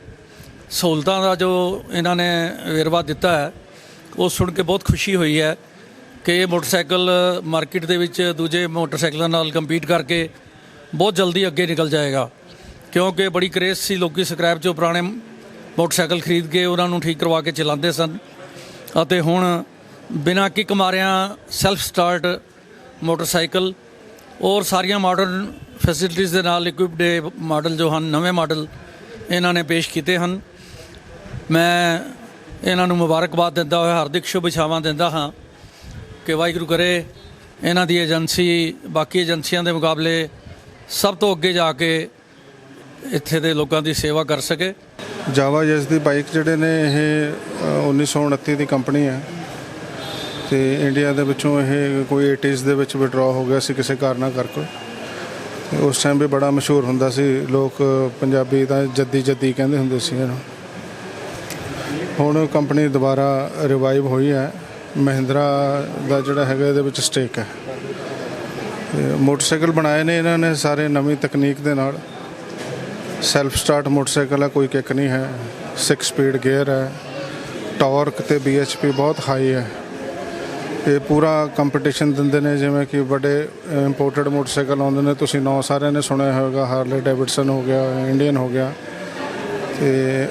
ਸਹੂਲਤਾਂ ਦਾ ਜੋ ਇਹਨਾਂ ਨੇ ਵੇਰਵਾ ਦਿੱਤਾ ਹੈ, ਉਹ ਸੁਣ ਕੇ ਬਹੁਤ ਖੁਸ਼ੀ ਹੋਈ ਹੈ ਕਿ ਇਹ ਮੋਟਰਸਾਈਕਲ ਮਾਰਕੀਟ ਦੇ ਵਿੱਚ ਦੂਜੇ ਮੋਟਰਸਾਈਕਲਾਂ ਨਾਲ ਕੰਪੀਟ ਕਰਕੇ ਬਹੁਤ ਜਲਦੀ ਅੱਗੇ ਨਿਕਲ ਜਾਏਗਾ। ਕਿਉਂਕਿ ਬੜੀ ਕਰੇਜ਼ ਸੀ, ਲੋਕੀ ਸਕ੍ਰੈਪ 'ਚੋਂ ਪੁਰਾਣੇ ਮੋਟਰਸਾਈਕਲ ਖਰੀਦ ਕੇ ਉਹਨਾਂ ਨੂੰ ਠੀਕ ਕਰਵਾ ਕੇ ਚਲਾਉਂਦੇ ਸਨ, ਅਤੇ ਹੁਣ ਬਿਨਾਂ ਕਿੱਕ ਮਾਰਿਆਂ ਸੈਲਫ ਸਟਾਰਟ ਮੋਟਰਸਾਈਕਲ ਔਰ ਸਾਰੀਆਂ ਮਾਡਰਨ ਫੈਸਿਲਿਟੀਜ਼ ਦੇ ਨਾਲ ਇਕੁਇਪਡ ਮਾਡਲ ਜੋ ਹਨ, ਨਵੇਂ ਮਾਡਲ ਇਹਨਾਂ ਨੇ ਪੇਸ਼ ਕੀਤੇ ਹਨ। ਮੈਂ ਇਹਨਾਂ ਨੂੰ ਮੁਬਾਰਕਬਾਦ ਦਿੰਦਾ ਹੋਇਆ ਹਾਰਦਿਕ ਸ਼ੁਭ ਇਛਾਵਾਂ ਦਿੰਦਾ ਹਾਂ ਕਿ ਵਾਹਿਗੁਰੂ ਕਰੇ ਇਹਨਾਂ ਦੀ ਏਜੰਸੀ ਬਾਕੀ ਏਜੰਸੀਆਂ ਦੇ ਮੁਕਾਬਲੇ ਸਭ ਤੋਂ ਅੱਗੇ ਜਾ ਕੇ ਇੱਥੇ ਦੇ ਲੋਕਾਂ ਦੀ ਸੇਵਾ ਕਰ ਸਕੇ। ਜਾਵਾ ਜਿਸ ਦੀ ਬਾਈਕ ਜਿਹੜੇ ਨੇ ਇਹ 1929 ਦੀ ਕੰਪਨੀ ਹੈ ਅਤੇ ਇੰਡੀਆ ਦੇ ਵਿੱਚੋਂ ਇਹ ਕੋਈ 80s ਦੇ ਵਿੱਚ ਵਿਡਰਾ ਹੋ ਗਿਆ ਸੀ ਕਿਸੇ ਕਾਰਨਾਂ ਕਰਕੇ। ਉਸ ਟਾਈਮ ਵੀ ਬੜਾ ਮਸ਼ਹੂਰ ਹੁੰਦਾ ਸੀ, ਲੋਕ ਪੰਜਾਬੀ ਤਾਂ ਜੱਦੀ ਜੱਦੀ ਕਹਿੰਦੇ ਹੁੰਦੇ ਸੀ ਇਹਨੂੰ। ਹੁਣ ਕੰਪਨੀ ਦੁਬਾਰਾ ਰਿਵਾਈਵ ਹੋਈ ਹੈ। ਮਹਿੰਦਰਾ ਦਾ ਜਿਹੜਾ ਹੈਗਾ ਇਹਦੇ ਵਿੱਚ ਸਟੇਕ ਹੈ। ਮੋਟਰਸਾਈਕਲ ਬਣਾਏ ਨੇ ਇਹਨਾਂ ਨੇ ਸਾਰੇ ਨਵੀਂ ਤਕਨੀਕ ਦੇ ਨਾਲ। ਸੈਲਫ ਸਟਾਰਟ ਮੋਟਰਸਾਈਕਲ ਹੈ, ਕੋਈ ਕਿੱਕ ਨਹੀਂ ਹੈ, 6 ਸਪੀਡ ਗੇਅਰ ਹੈ, ਟਾਰਕ ਅਤੇ BHP ਬਹੁਤ ਹਾਈ ਹੈ। ਇਹ ਪੂਰਾ ਕੰਪੀਟੀਸ਼ਨ ਦਿੰਦੇ ਨੇ, ਜਿਵੇਂ ਕਿ ਵੱਡੇ ਇੰਪੋਰਟਡ ਮੋਟਰਸਾਈਕਲ ਆਉਂਦੇ ਨੇ, ਤੁਸੀਂ ਨਾਂ ਸਾਰਿਆਂ ਨੇ ਸੁਣਿਆ ਹੋਵੇਗਾ, ਹਾਰਲੇ ਡੇਵਿਡਸਨ ਹੋ ਗਿਆ, ਇੰਡੀਅਨ ਹੋ ਗਿਆ, ਅਤੇ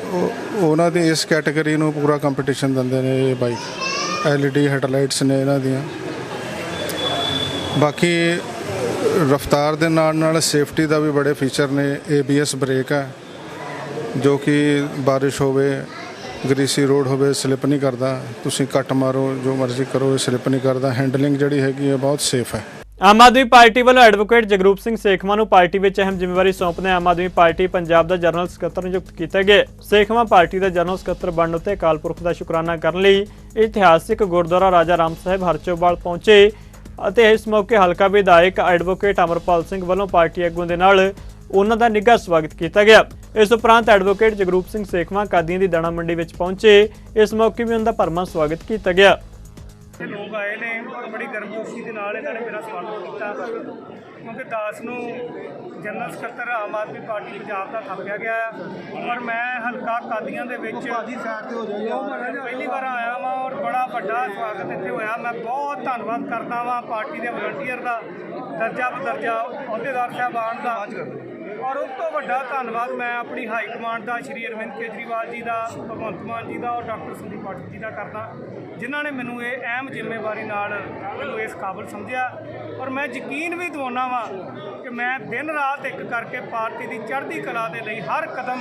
ਉਹਨਾਂ ਦੀ ਇਸ ਕੈਟੇਗਰੀ ਨੂੰ ਪੂਰਾ ਕੰਪੀਟੀਸ਼ਨ ਦਿੰਦੇ ਨੇ ਇਹ ਬਾਈਕ। LED ਹੈਡਲਾਈਟਸ ਨੇ ਇਹਨਾਂ ਦੀਆਂ। ਬਾਕੀ ਰਫਤਾਰ ਦੇ ਨਾਲ ਨਾਲ ਸੇਫਟੀ ਦਾ ਵੀ ਬੜੇ ਫੀਚਰ ਨੇ। ABS ਬ੍ਰੇਕ ਹੈ ਜੋ ਕਿ ਬਾਰਿਸ਼ ਹੋਵੇ, ਗਰੀਸੀ ਰੋਡ ਹੋਵੇ, ਸਲਿੱਪ ਨਹੀਂ ਕਰਦਾ। ਤੁਸੀਂ ਕੱਟ ਮਾਰੋ, ਜੋ ਮਰਜ਼ੀ ਕਰੋ, ਇਹ ਸਲਿੱਪ ਨਹੀਂ ਕਰਦਾ। ਹੈਂਡਲਿੰਗ ਜਿਹੜੀ ਹੈਗੀ ਹੈ ਬਹੁਤ ਸੇਫ ਹੈ। ਆਮ ਆਦਮੀ ਪਾਰਟੀ ਵੱਲੋਂ ਐਡਵੋਕੇਟ ਜਗਰੂਪ ਸਿੰਘ ਸੇਖਵਾਂ ਨੂੰ ਪਾਰਟੀ ਵਿੱਚ ਅਹਿਮ ਜ਼ਿੰਮੇਵਾਰੀ ਸੌਂਪਦੇ ਆਮ ਆਦਮੀ ਪਾਰਟੀ ਪੰਜਾਬ ਦਾ ਜਨਰਲ ਸਕੱਤਰ ਨਿਯੁਕਤ ਕੀਤਾ ਗਿਆ। ਸੇਖਵਾਂ ਪਾਰਟੀ ਦਾ ਜਨਰਲ ਸਕੱਤਰ ਬਣਨ ਉੱਤੇ ਅਕਾਲ ਪੁਰਖ ਦਾ ਸ਼ੁਕਰਾਨਾ ਕਰਨ ਲਈ ਇਤਿਹਾਸਿਕ ਗੁਰਦੁਆਰਾ ਰਾਜਾ ਰਾਮ ਸਾਹਿਬ ਹਰਚੋਵਾਲ ਪਹੁੰਚੇ ਅਤੇ ਇਸ ਮੌਕੇ ਹਲਕਾ ਵਿਧਾਇਕ ਐਡਵੋਕੇਟ ਅਮਰਪਾਲ ਸਿੰਘ ਵੱਲੋਂ ਪਾਰਟੀ ਆਗੂਆਂ ਦੇ ਨਾਲ ਉਹਨਾਂ ਦਾ ਨਿੱਘਾ ਸਵਾਗਤ ਕੀਤਾ ਗਿਆ। ਇਸ ਉਪਰੰਤ ਐਡਵੋਕੇਟ ਜਗਰੂਪ ਸਿੰਘ ਸੇਖਵਾਂ ਕਾਦੀਆਂ ਦੀ ਦਾਣਾ ਮੰਡੀ ਵਿੱਚ ਪਹੁੰਚੇ। ਇਸ ਮੌਕੇ ਵੀ ਉਹਨਾਂ ਦਾ ਭਰਵਾਂ ਸਵਾਗਤ ਕੀਤਾ ਗਿਆ। ਲੋਕ ਆਏ ਨੇ ਔਰ ਬੜੀ ਗਰਮਜੋਸ਼ੀ ਦੇ ਨਾਲ ਇਹਨਾਂ ਨੇ ਮੇਰਾ ਸਵਾਗਤ ਕੀਤਾ, ਕਿਉਂਕਿ ਦਾਸ ਨੂੰ ਜਨਰਲ ਸਕੱਤਰ ਆਮ ਆਦਮੀ ਪਾਰਟੀ ਪੰਜਾਬ ਦਾ ਥਾਪਿਆ ਗਿਆ ਹੈ ਔਰ ਮੈਂ ਹਲਕਾ ਕਾਦੀਆਂ ਦੇ ਵਿੱਚ ਪਹਿਲੀ ਵਾਰ ਆਇਆ ਵਾਂ ਔਰ ਬੜਾ ਵੱਡਾ ਸਵਾਗਤ ਇੱਥੇ ਹੋਇਆ। ਮੈਂ ਬਹੁਤ ਧੰਨਵਾਦ ਕਰਦਾ ਵਾਂ ਪਾਰਟੀ ਦੇ ਵਲੰਟੀਅਰ ਦਾ, ਦਰਜਾ ਬਦਰਜਾ ਅਹੁਦੇਦਾਰ ਸਾਹਿਬਾਨ ਦਾ, ਔਰ ਉਸ ਤੋਂ ਵੱਡਾ ਧੰਨਵਾਦ ਮੈਂ ਆਪਣੀ ਹਾਈ ਕਮਾਂਡ ਦਾ, ਸ਼੍ਰੀ ਅਰਵਿੰਦ ਕੇਜਰੀਵਾਲ ਜੀ ਦਾ, ਭਗਵੰਤ ਮਾਨ ਜੀ ਦਾ ਔਰ ਡਾਕਟਰ ਸੰਦੀਪ ਪਾਠਕ ਜੀ ਦਾ ਕਰਦਾ, ਜਿਨ੍ਹਾਂ ਨੇ ਮੈਨੂੰ ਇਹ ਅਹਿਮ ਜ਼ਿੰਮੇਵਾਰੀ ਨਾਲ ਮੈਨੂੰ ਇਸ ਕਾਬਲ ਸਮਝਿਆ। ਔਰ ਮੈਂ ਯਕੀਨ ਵੀ ਦਿਵਾਉਂਦਾ ਵਾਂ ਕਿ ਮੈਂ ਦਿਨ ਰਾਤ ਇੱਕ ਕਰਕੇ ਪਾਰਟੀ ਦੀ ਚੜ੍ਹਦੀ ਕਲਾ ਦੇ ਲਈ ਹਰ ਕਦਮ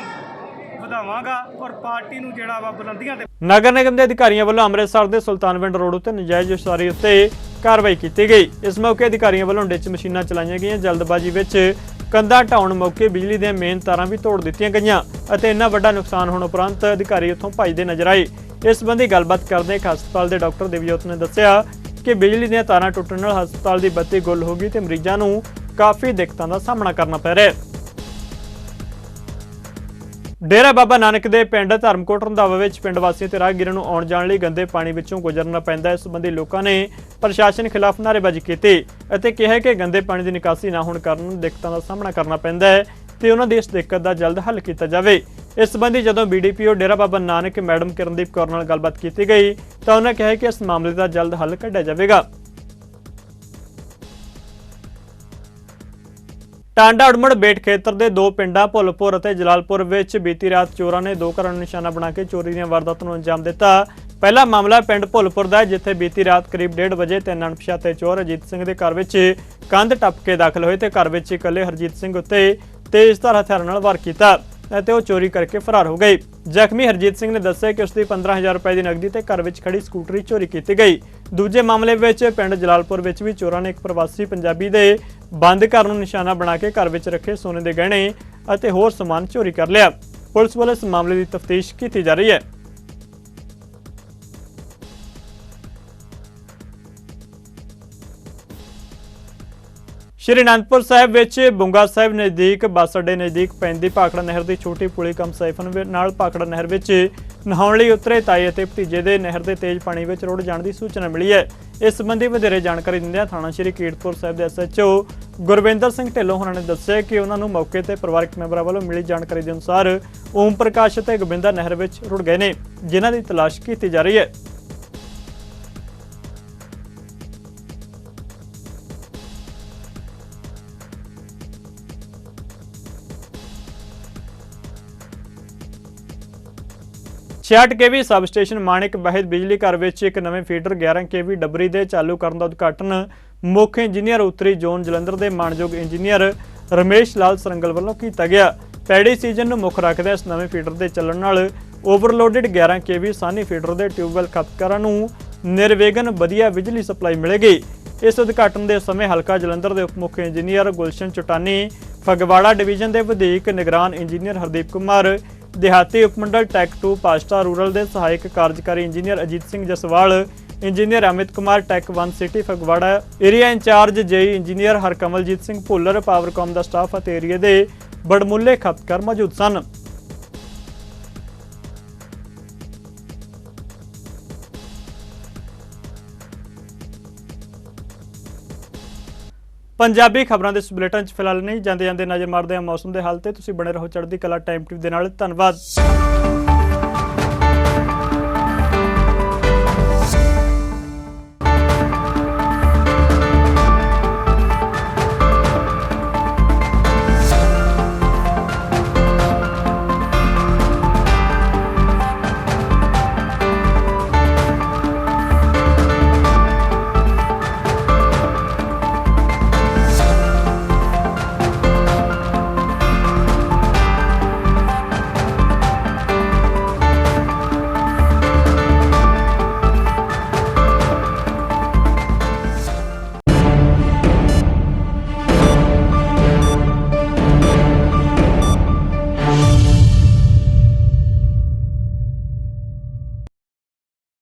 ਵਧਾਵਾਂਗਾ ਔਰ ਪਾਰਟੀ ਨੂੰ ਜਿਹੜਾ ਵਾ ਬੁਲੰਦੀਆਂ ਤੇ। ਨਗਰ ਨਿਗਮ ਦੇ ਅਧਿਕਾਰੀਆਂ ਵੱਲੋਂ ਅੰਮ੍ਰਿਤਸਰ ਦੇ ਸੁਲਤਾਨਵਿੰਡ ਰੋਡ ਉੱਤੇ ਨਜਾਇਜ਼ ਉਸਾਰੀ ਉੱਤੇ ਕਾਰਵਾਈ ਕੀਤੀ ਗਈ। ਇਸ ਮੌਕੇ ਅਧਿਕਾਰੀਆਂ ਵੱਲੋਂ ਡਿੱਚ ਮਸ਼ੀਨਾਂ ਚਲਾਈਆਂ ਗਈਆਂ। ਜਲਦਬਾਜ਼ੀ ਵਿੱਚ ਕੰਧਾਂ ਢਾਉਣ ਮੌਕੇ ਬਿਜਲੀ ਦੀਆਂ ਮੇਨ ਤਾਰਾਂ ਵੀ ਤੋੜ ਦਿੱਤੀਆਂ ਗਈਆਂ ਅਤੇ ਇੰਨਾ ਵੱਡਾ ਨੁਕਸਾਨ ਹੋਣ ਉਪਰੰਤ ਅਧਿਕਾਰੀ ਉੱਥੋਂ ਭੱਜਦੇ ਨਜ਼ਰ ਆਏ। ਇਸ ਸੰਬੰਧੀ ਗੱਲਬਾਤ ਕਰਦੇ ਇੱਕ ਹਸਪਤਾਲ ਦੇ ਡਾਕਟਰ ਦੇਵਜੋਤ ਨੇ ਦੱਸਿਆ ਕਿ ਬਿਜਲੀ ਦੀਆਂ ਤਾਰਾਂ ਟੁੱਟਣ ਨਾਲ ਹਸਪਤਾਲ ਦੀ ਬੱਤੀ ਗੁੱਲ ਹੋ ਗਈ ਤੇ ਮਰੀਜ਼ਾਂ ਨੂੰ ਕਾਫੀ ਦਿੱਕਤਾਂ ਦਾ ਸਾਹਮਣਾ ਕਰਨਾ ਪੈ ਰਿਹਾ ਹੈ। ਡੇਰਾ ਬਾਬਾ ਨਾਨਕ ਦੇ ਪਿੰਡ ਧਰਮਕੋਟ ਰੰਧਾਵਾ ਵਿੱਚ ਪਿੰਡ ਵਾਸੀਆਂ ਤੇ ਰਾਹਗੀਰਾਂ ਨੂੰ ਆਉਣ ਜਾਣ ਲਈ ਗੰਦੇ ਪਾਣੀ ਵਿੱਚੋਂ ਗੁਜ਼ਰਨਾ ਪੈਂਦਾ ਹੈ। ਇਸ ਸੰਬੰਧੀ ਲੋਕਾਂ ਨੇ ਪ੍ਰਸ਼ਾਸਨ ਖਿਲਾਫ ਨਾਅਰੇਬਾਜ਼ੀ ਕੀਤੀ ਅਤੇ ਕਿਹਾ ਕਿ ਗੰਦੇ ਪਾਣੀ ਦੀ ਨਿਕਾਸੀ ਨਾ ਹੋਣ ਕਾਰਨ ਦਿੱਕਤਾਂ ਦਾ ਸਾਹਮਣਾ ਕਰਨਾ ਪੈਂਦਾ ਹੈ ਤੇ ਉਹਨਾਂ ਦੀ ਇਸ ਦਿੱਕਤ ਦਾ ਜਲਦ ਹੱਲ ਕੀਤਾ ਜਾਵੇ। ਇਸ ਸੰਬੰਧੀ ਜਦੋਂ BDPO ਡੇਰਾ ਬਾਬਾ ਨਾਨਕ ਮੈਡਮ ਕਿਰਨਦੀਪ ਕੌਰ ਨਾਲ ਗੱਲਬਾਤ ਕੀਤੀ ਗਈ ਤਾਂ ਉਹਨਾਂ ਕਿਹਾ ਕਿ ਇਸ ਮਾਮਲੇ ਦਾ ਜਲਦ ਹੱਲ ਕੱਢਿਆ ਜਾਵੇਗਾ। ਟਾਂਡਾ ਉੜਮੜ ਬੇਟ ਖੇਤਰ ਦੇ ਦੋ ਪਿੰਡਾਂ ਭੁੱਲਪੁਰ ਅਤੇ ਜਲਾਲਪੁਰ ਵਿੱਚ ਬੀਤੀ ਰਾਤ ਚੋਰਾਂ ਨੇ ਦੋ ਘਰਾਂ ਨੂੰ ਨਿਸ਼ਾਨਾ ਬਣਾ ਕੇ ਚੋਰੀ ਦੀਆਂ ਵਾਰਦਾਤਾਂ ਨੂੰ ਅੰਜਾਮ ਦਿੱਤਾ। ਪਹਿਲਾ ਮਾਮਲਾ ਪਿੰਡ ਭੁੱਲਪੁਰ ਦਾ ਹੈ, ਜਿੱਥੇ ਬੀਤੀ ਰਾਤ ਕਰੀਬ 1:30 ਵਜੇ ਤਿੰਨ ਅਣਪਛਾਤੇ ਚੋਰ ਅਜੀਤ ਸਿੰਘ ਦੇ ਘਰ ਵਿੱਚ ਕੰਧ ਟੱਪ ਕੇ ਦਾਖਲ ਹੋਏ ਤੇ ਘਰ ਵਿੱਚ ਇਕੱਲੇ ਹਰਜੀਤ ਸਿੰਘ ਉੱਤੇ ਤੇਜ਼ਧਾਰ ਹਥਿਆਰਾਂ ਨਾਲ ਵਾਰ ਕੀਤਾ ਅਤੇ ਉਹ ਚੋਰੀ ਕਰਕੇ ਫਰਾਰ ਹੋ ਗਏ। ਜ਼ਖਮੀ ਹਰਜੀਤ ਸਿੰਘ ਨੇ ਦੱਸਿਆ ਕਿ ਉਸ ਦੀ 15,000 ਰੁਪਏ ਦੀ ਨਕਦੀ ਤੇ ਘਰ ਵਿੱਚ ਖੜੀ ਸਕੂਟਰੀ ਚੋਰੀ ਕੀਤੀ ਗਈ। ਦੂਜੇ ਮਾਮਲੇ ਵਿੱਚ ਪਿੰਡ ਜਲਾਲਪੁਰ ਵਿੱਚ ਵੀ ਚੋਰਾਂ ਨੇ ਇੱਕ ਪ੍ਰਵਾਸੀ ਪੰਜਾਬੀ ਦੇ ਬੰਦ ਘਰ ਨੂੰ ਨਿਸ਼ਾਨਾ ਬਣਾ ਕੇ ਘਰ ਵਿੱਚ ਰੱਖੇ ਸੋਨੇ ਦੇ ਗਹਿਣੇ ਅਤੇ ਹੋਰ ਸਮਾਨ ਚੋਰੀ ਕਰ ਲਿਆ। ਪੁਲਿਸ ਵੱਲੋਂ ਇਸ ਮਾਮਲੇ ਦੀ ਤਫਤੀਸ਼ ਕੀਤੀ ਜਾ ਰਹੀ ਹੈ। ਸ਼੍ਰੀ ਅਨੰਦਪੁਰ ਸਾਹਿਬ ਵਿੱਚ ਬੁੰਗਾ ਸਾਹਿਬ ਨਜ਼ਦੀਕ ਬੱਸ ਅੱਡੇ ਨਜ਼ਦੀਕ ਪੈਂਦੀ ਭਾਖੜਾ ਨਹਿਰ ਦੀ ਛੋਟੀ ਪੁਲੀ ਕਮ ਸਾਈਫਨ ਨਾਲ ਭਾਖੜਾ ਨਹਿਰ ਵਿੱਚ ਨਹਾਉਣ ਲਈ ਉਤਰੇ ਤਾਏ ਅਤੇ ਭਤੀਜੇ ਦੇ ਨਹਿਰ ਦੇ ਤੇਜ਼ ਪਾਣੀ ਵਿੱਚ ਰੁੜ ਜਾਣ ਦੀ ਸੂਚਨਾ ਮਿਲੀ ਹੈ। ਇਸ ਸੰਬੰਧੀ ਵਧੇਰੇ ਜਾਣਕਾਰੀ ਦਿੰਦਿਆਂ ਥਾਣਾ ਸ਼੍ਰੀ ਕੀਰਤਪੁਰ ਸਾਹਿਬ ਦੇ SHO ਗੁਰਵਿੰਦਰ ਸਿੰਘ ਢਿੱਲੋਂ ਹੋਰਾਂ ਨੇ ਦੱਸਿਆ ਕਿ ਉਹਨਾਂ ਨੂੰ ਮੌਕੇ ਤੇ ਪਰਿਵਾਰਕ ਮੈਂਬਰਾਂ ਵੱਲੋਂ ਮਿਲੀ ਜਾਣਕਾਰੀ ਦੇ ਅਨੁਸਾਰ ਓਮ ਪ੍ਰਕਾਸ਼ ਅਤੇ ਗੋਬਿੰਦਾ ਨਹਿਰ ਵਿੱਚ ਰੁੜ ਗਏ ਨੇ, ਜਿਨ੍ਹਾਂ ਦੀ ਤਲਾਸ਼ ਕੀਤੀ ਜਾ ਰਹੀ ਹੈ। ਛਿਆਹਠ KV ਸਬ ਸਟੇਸ਼ਨ ਮਾਣਿਕ ਬਹਿਦ ਬਿਜਲੀ ਘਰ ਵਿੱਚ ਇੱਕ ਨਵੇਂ ਫੀਡਰ 11 KV ਡਬਰੀ ਦੇ ਚਾਲੂ ਕਰਨ ਦਾ ਉਦਘਾਟਨ ਮੁੱਖ ਇੰਜੀਨੀਅਰ ਉੱਤਰੀ ਜ਼ੋਨ ਜਲੰਧਰ ਦੇ ਮਾਣਯੋਗ ਇੰਜੀਨੀਅਰ ਰਮੇਸ਼ ਲਾਲ ਸਰੰਗਲ ਵੱਲੋਂ ਕੀਤਾ ਗਿਆ। ਪੈੜੀ ਸੀਜ਼ਨ ਨੂੰ ਮੁੱਖ ਰੱਖਦੇ ਇਸ ਨਵੇਂ ਫੀਡਰ ਦੇ ਚੱਲਣ ਨਾਲ ਓਵਰਲੋਡਡ 11 KV ਸਾਨੀ ਫੀਡਰ ਦੇ ਟਿਊਬਵੈਲ ਖਪਤਕਾਰਾਂ ਨੂੰ ਨਿਰਵਿਘਨ ਵਧੀਆ ਬਿਜਲੀ ਸਪਲਾਈ ਮਿਲੇਗੀ। ਇਸ ਉਦਘਾਟਨ ਦੇ ਸਮੇਂ ਹਲਕਾ ਜਲੰਧਰ ਦੇ ਉਪ ਮੁੱਖ ਇੰਜੀਨੀਅਰ ਗੁਲਸ਼ਨ ਚਟਾਨੀ, ਫਗਵਾੜਾ ਡਿਵੀਜ਼ਨ ਦੇ ਵਧੀਕ ਨਿਗਰਾਨ ਇੰਜੀਨੀਅਰ ਹਰਦੀਪ ਕੁਮਾਰ, ਦਿਹਾਤੀ ਉਪਮੰਡਲ ਟੈਕ 2 ਪਾਸਟਾ ਰੂਰਲ ਦੇ ਸਹਾਇਕ ਕਾਰਜਕਾਰੀ engineer Ajit Singh Jaswal, engineer Amit Kumar tech 1 city Phagwara, area in charge JE engineer Harkamaljit Singh Bhullar, Powercom ਦਾ ਸਟਾਫ ਅਤੇ ਏਰੀਆ ਦੇ ਬੜਮੁੱਲੇ ਖਪਤਕਾਰ ਮੌਜੂਦ ਸਨ। ਪੰਜਾਬੀ ਖਬਰਾਂ ਦੇ ਇਸ ਬੁਲੇਟਿਨ 'ਚ ਫਿਲਹਾਲ ਨਹੀਂ ਜਾਂਦੇ ਨਜ਼ਰ ਮਾਰਦੇ ਹਾਂ ਮੌਸਮ ਦੇ ਹਾਲ ਤੇ। ਤੁਸੀਂ ਬਣੇ ਰਹੋ ਚੜ੍ਹਦੀ ਕਲਾ ਟਾਈਮ ਟੀਵੀ ਦੇ ਨਾਲ। ਧੰਨਵਾਦ।